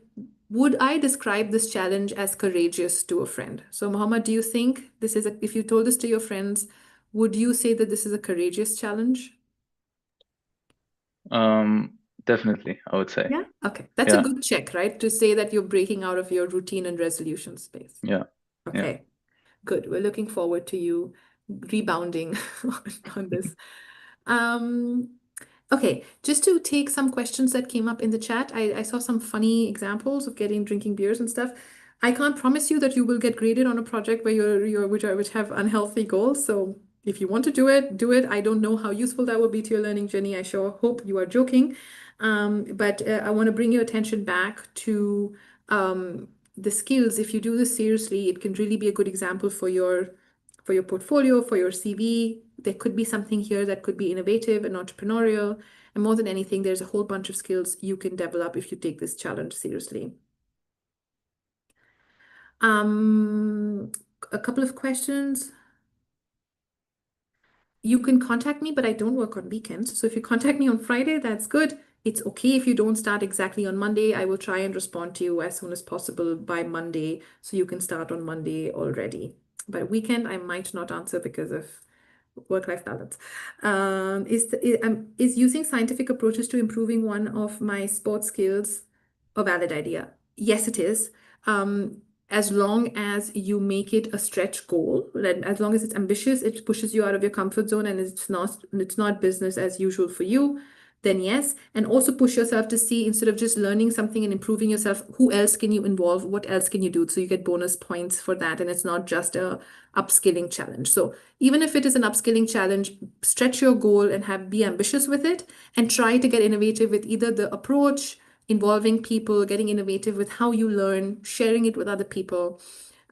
would I describe this challenge as courageous to a friend? So, Mohammed, do you think this is if you told this to your friends, would you say that this is a courageous challenge? Definitely, I would say. Yeah. Okay. That's a Yeah, good check, right? To say that you're breaking out of your routine and resolution space. yeah, yeah. Okay. Good. We're looking forward to you rebounding on this. Um, okay, just to take some questions that came up in the chat, I saw some funny examples of getting drinking beers and stuff. I can't promise you that you will get graded on a project where which have unhealthy goals. So if you want to do it, do it. I don't know how useful that will be to your learning journey. I sure hope you are joking. But I want to bring your attention back to the skills. If you do this seriously, it can really be a good example for your portfolio, for your CV. There could be something here that could be innovative and entrepreneurial. And more than anything, there's a whole bunch of skills you can develop if you take this challenge seriously. Um, a couple of questions. You can contact me, but I don't work on weekends. So if you contact me on Friday, that's good. It's okay if you don't start exactly on Monday. I will try and respond to you as soon as possible by Monday so you can start on Monday already. But weekend, I might not answer because of work-life balance. Is using scientific approaches to improving one of my sports skills a valid idea? Yes, it is. As long as you make it a stretch goal, and as long as it's ambitious, it pushes you out of your comfort zone and it's not business as usual for you, then yes. And also push yourself to see instead of just learning something and improving yourself, who else can you involve? What else can you do? So you get bonus points for that. And it's not just a upskilling challenge. So even if it is an upskilling challenge, stretch your goal and be ambitious with it and try to get innovative with either the approach, involving people, getting innovative with how you learn, sharing it with other people.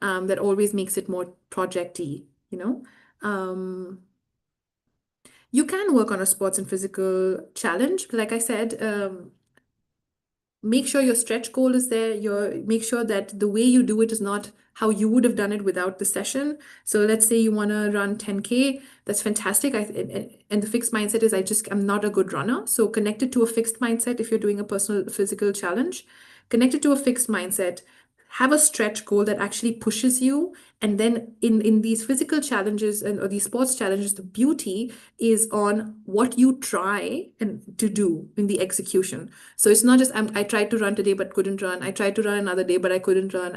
That always makes it more projecty, you know? Um, you can work on a sports and physical challenge. Like I said, make sure your stretch goal is there. Make sure that the way you do it is not how you would have done it without the session. So let's say you want to run 10K. That's fantastic. And the fixed mindset is I'm not a good runner. So connect it to a fixed mindset if you're doing a personal physical challenge. Connect it to a fixed mindset. Have a stretch goal that actually pushes you. And then in these physical challenges or these sports challenges, the beauty is on what you try and to do in the execution. So it's not just I tried to run today but couldn't run. I tried to run another day but I couldn't run.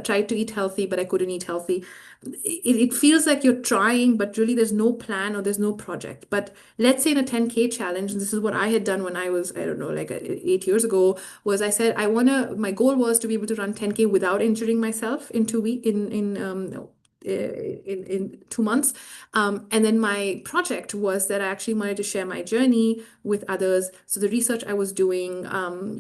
Tried to eat healthy but I couldn't eat healthy. It feels like you're trying, but really there's no plan or there's no project. But let's say in a 10K challenge, and this is what I had done when I was, I don't know, like 8 years ago, was I said my goal was to be able to run 10K without injuring myself in 2 weeks, in 2 months. And then my project was that I actually wanted to share my journey with others. So the research I was doing,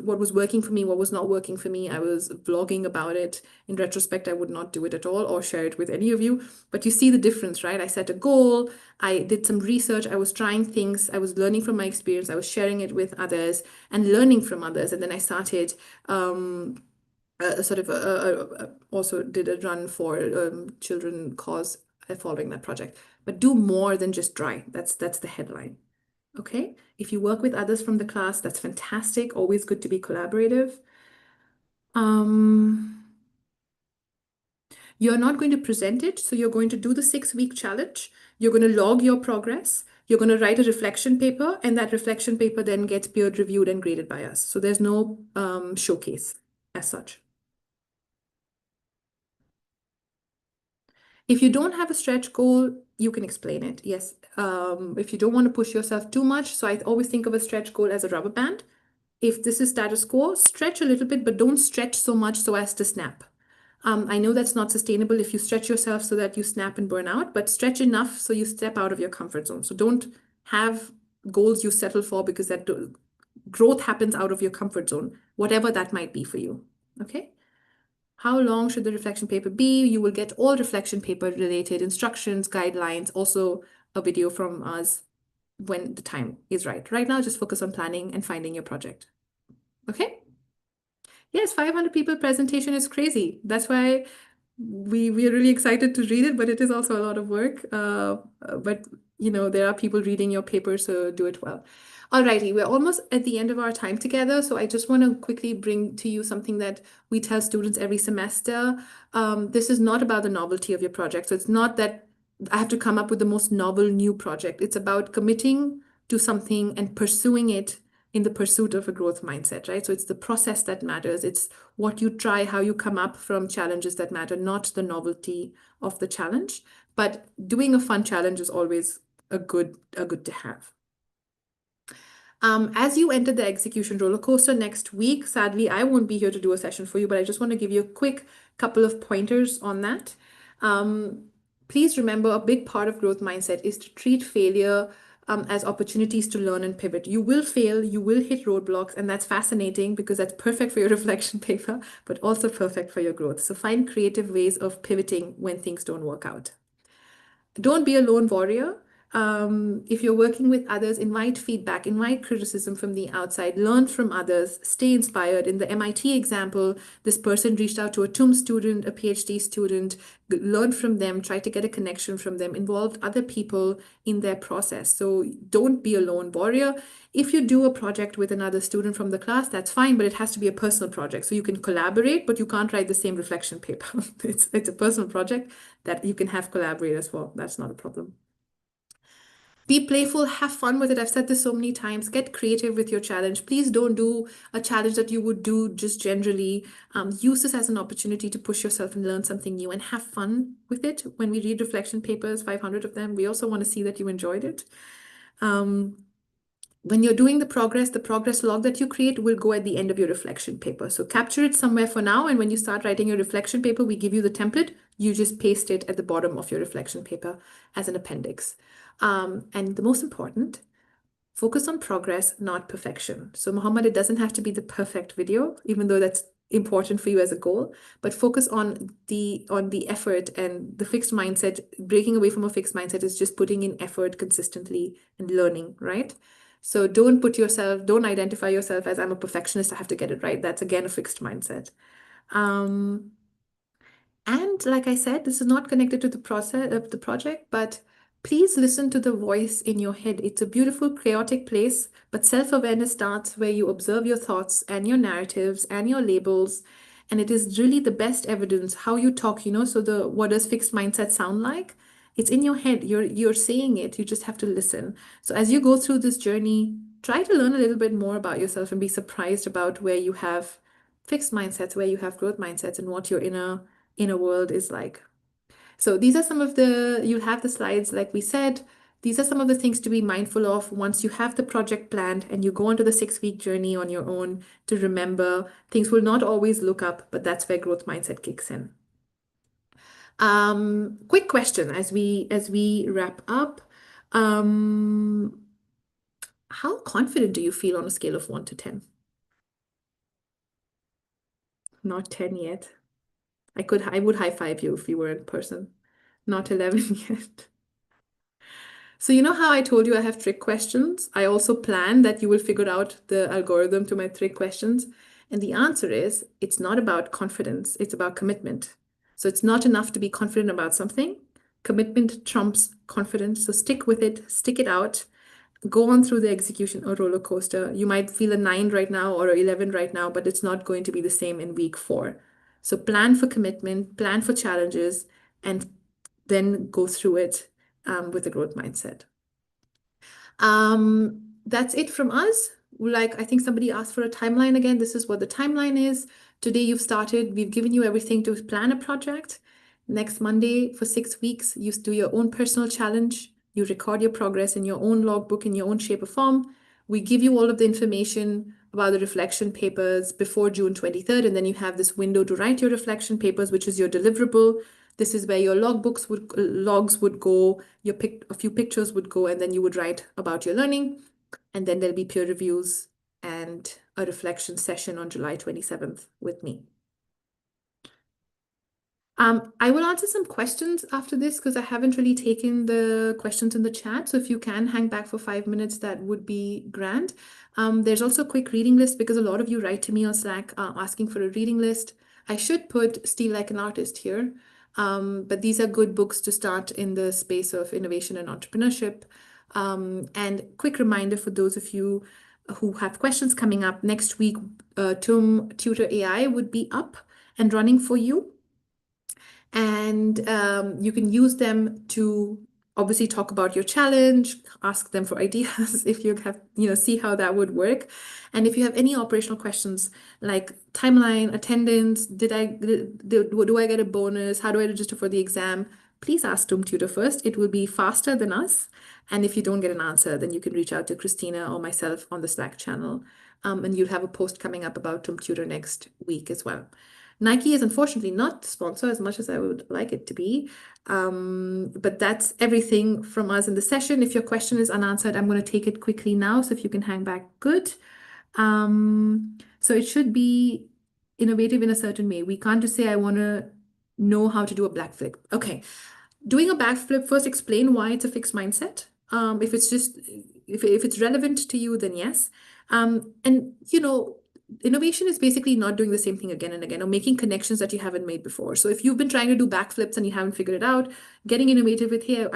what was working for me, what was not working for me, I was vlogging about it. In retrospect, I would not do it at all or share it with any of you. But you see the difference, right? I set a goal, I did some research, I was trying things, I was learning from my experience, I was sharing it with others and learning from others. And then I started also did a run for children cause following that project. But do more than just try. That's the headline. Okay. If you work with others from the class, that's fantastic. Always good to be collaborative. You're not going to present it, so you're going to do the 6-week challenge. You're going to log your progress. You're going to write a reflection paper, and that reflection paper then gets peer reviewed and graded by us. So there's no showcase as such. If you don't have a stretch goal, you can explain it. Yes. If you don't want to push yourself too much, so I always think of a stretch goal as a rubber band. If this is status quo, stretch a little bit, but don't stretch so much so as to snap. I know that's not sustainable if you stretch yourself so that you snap and burn out, but stretch enough so you step out of your comfort zone. So don't have goals you settle for because growth happens out of your comfort zone, whatever that might be for you. Okay? How long should the reflection paper be? You will get all reflection paper related instructions, guidelines, also a video from us when the time is right. Right now, just focus on planning and finding your project. Okay? Yes, 500 people presentation is crazy. That's why we are really excited to read it, but it is also a lot of work. But there are people reading your paper, so do it well. Alrighty, we're almost at the end of our time together, so I just want to quickly bring to you something that we tell students every semester. This is not about the novelty of your project. So it's not that I have to come up with the most novel new project. It's about committing to something and pursuing it in the pursuit of a growth mindset, right? So it's the process that matters. It's what you try, how you come up from challenges that matter, not the novelty of the challenge. But doing a fun challenge is always a good to have. As you enter the execution roller coaster next week, sadly, I won't be here to do a session for you, but I just want to give you a quick couple of pointers on that. Please remember a big part of growth mindset is to treat failure as opportunities to learn and pivot. You will fail, you will hit roadblocks, and that's fascinating because that's perfect for your reflection paper, but also perfect for your growth. So find creative ways of pivoting when things don't work out. Don't be a lone warrior. If you're working with others, invite feedback, invite criticism from the outside, learn from others, stay inspired. In the MIT example, this person reached out to a TUM student, a PhD student, learned from them, tried to get a connection from them, involved other people in their process. So don't be a lone warrior. If you do a project with another student from the class, that's fine, but it has to be a personal project. So you can collaborate, but you can't write the same reflection paper. It's a personal project that you can have collaborators for. That's not a problem. Be playful, have fun with it. I've said this so many times. Get creative with your challenge. Please don't do a challenge that you would do just generally. Use this as an opportunity to push yourself and learn something new and have fun with it. When we read reflection papers, 500 of them, we also want to see that you enjoyed it. When you're doing the progress log that you create will go at the end of your reflection paper. So capture it somewhere for now. And when you start writing your reflection paper, we give you the template. You just paste it at the bottom of your reflection paper as an appendix. And the most important, focus on progress, not perfection. So Mohammed, it doesn't have to be the perfect video, even though that's important for you as a goal, but focus on the effort and the fixed mindset. Breaking away from a fixed mindset is just putting in effort consistently and learning, right? So don't identify yourself as I'm a perfectionist, I have to get it right. That's again a fixed mindset. Um, and like I said, this is not connected to the process of the project, but please listen to the voice in your head. It's a beautiful, chaotic place, but self-awareness starts where you observe your thoughts and your narratives and your labels. And it is really the best evidence how you talk, So what does fixed mindset sound like? It's in your head. You're saying it. You just have to listen. So as you go through this journey, try to learn a little bit more about yourself and be surprised about where you have fixed mindsets, where you have growth mindsets, and what your inner world is like. So these are some of you'll have the slides, like we said. These are some of the things to be mindful of once you have the project planned and you go into the 6-week journey on your own to remember things will not always look up, but that's where growth mindset kicks in. Quick question as we wrap up. Um, how confident do you feel on a scale of 1 to 10? Not 10 yet. I would high five you if you were in person. Not 11 yet. So you know how I told you I have trick questions? I also plan that you will figure out the algorithm to my trick questions. And the answer is it's not about confidence, it's about commitment. So it's not enough to be confident about something. Commitment trumps confidence. So stick with it, stick it out, go on through the execution or roller coaster. You might feel a 9 right now or a 11 right now, but it's not going to be the same in week 4. So plan for commitment, plan for challenges, and then go through it with a growth mindset. That's it from us. Like, I think somebody asked for a timeline again. This is what the timeline is. Today you've started. We've given you everything to plan a project. Next Monday for 6 weeks, you do your own personal challenge. You record your progress in your own logbook in your own shape or form. We give you all of the information about the reflection papers before June 23rd, and then you have this window to write your reflection papers, which is your deliverable. This is where your logs would go, a few pictures would go, and then you would write about your learning. And then there'll be peer reviews and a reflection session on July 27th with me. I will answer some questions after this because I haven't really taken the questions in the chat. So if you can hang back for 5 minutes, that would be grand. There's also a quick reading list because a lot of you write to me on Slack asking for a reading list. I should put Steal Like an Artist here, but these are good books to start in the space of innovation and entrepreneurship. And quick reminder for those of you who have questions coming up next week, TUM Tutor AI would be up and running for you. And you can use them to obviously talk about your challenge, ask them for ideas if you have, see how that would work. And if you have any operational questions like timeline, attendance, do I get a bonus? How do I register for the exam? Please ask TUM Tutor first. It will be faster than us. And if you don't get an answer, then you can reach out to Christina or myself on the Slack channel. And you'll have a post coming up about TUM Tutor next week as well. Nike is unfortunately not the sponsor as much as I would like it to be. But that's everything from us in the session. If your question is unanswered, I'm going to take it quickly now. So if you can hang back, good. So it should be innovative in a certain way. We can't just say, I want to know how to do a backflip. Okay. Doing a backflip, first explain why it's a fixed mindset. If it's just, if it's relevant to you, then yes. And innovation is basically not doing the same thing again and again or making connections that you haven't made before. So if you've been trying to do backflips and you haven't figured it out, getting innovative with here,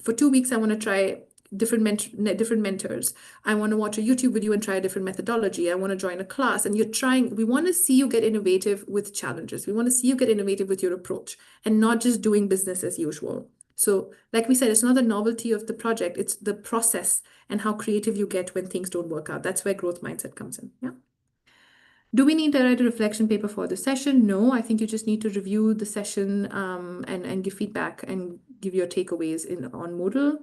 for 2 weeks, I want to try different mentors. I want to watch a YouTube video and try a different methodology. I want to join a class. And we want to see you get innovative with challenges. We want to see you get innovative with your approach and not just doing business as usual. So like we said, it's not the novelty of the project, it's the process and how creative you get when things don't work out. That's where growth mindset comes in. Yeah. Do we need to write a reflection paper for the session? No, I think you just need to review the session and give feedback and give your takeaways on Moodle.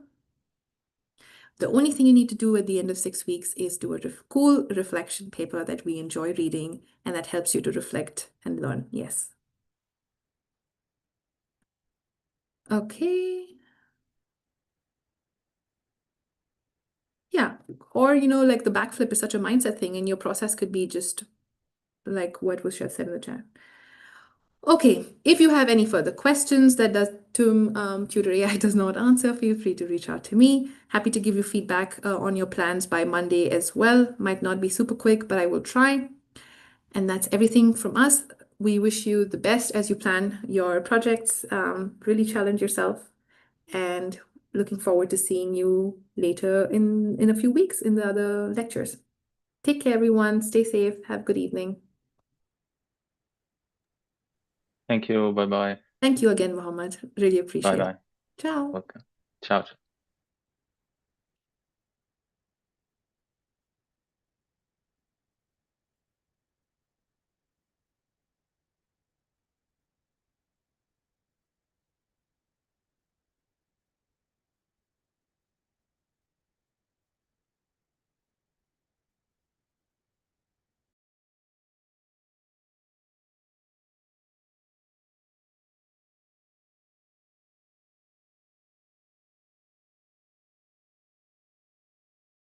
The only thing you need to do at the end of 6 weeks is do a cool reflection paper that we enjoy reading and that helps you to reflect and learn. Yes. Okay. Yeah. Or, like the backflip is such a mindset thing and your process could be just like what was just said in the chat. Okay, if you have any further questions that Tutor AI does not answer, feel free to reach out to me. Happy to give you feedback on your plans by Monday as well. Might not be super quick, but I will try. And that's everything from us. We wish you the best as you plan your projects. Really challenge yourself, and looking forward to seeing you later in a few weeks in the other lectures. Take care, everyone. Stay safe. Have a good evening. Thank you. Bye bye. Thank you again, Mohammed. Really Bye appreciate it. bye. Ciao. Welcome. Ciao.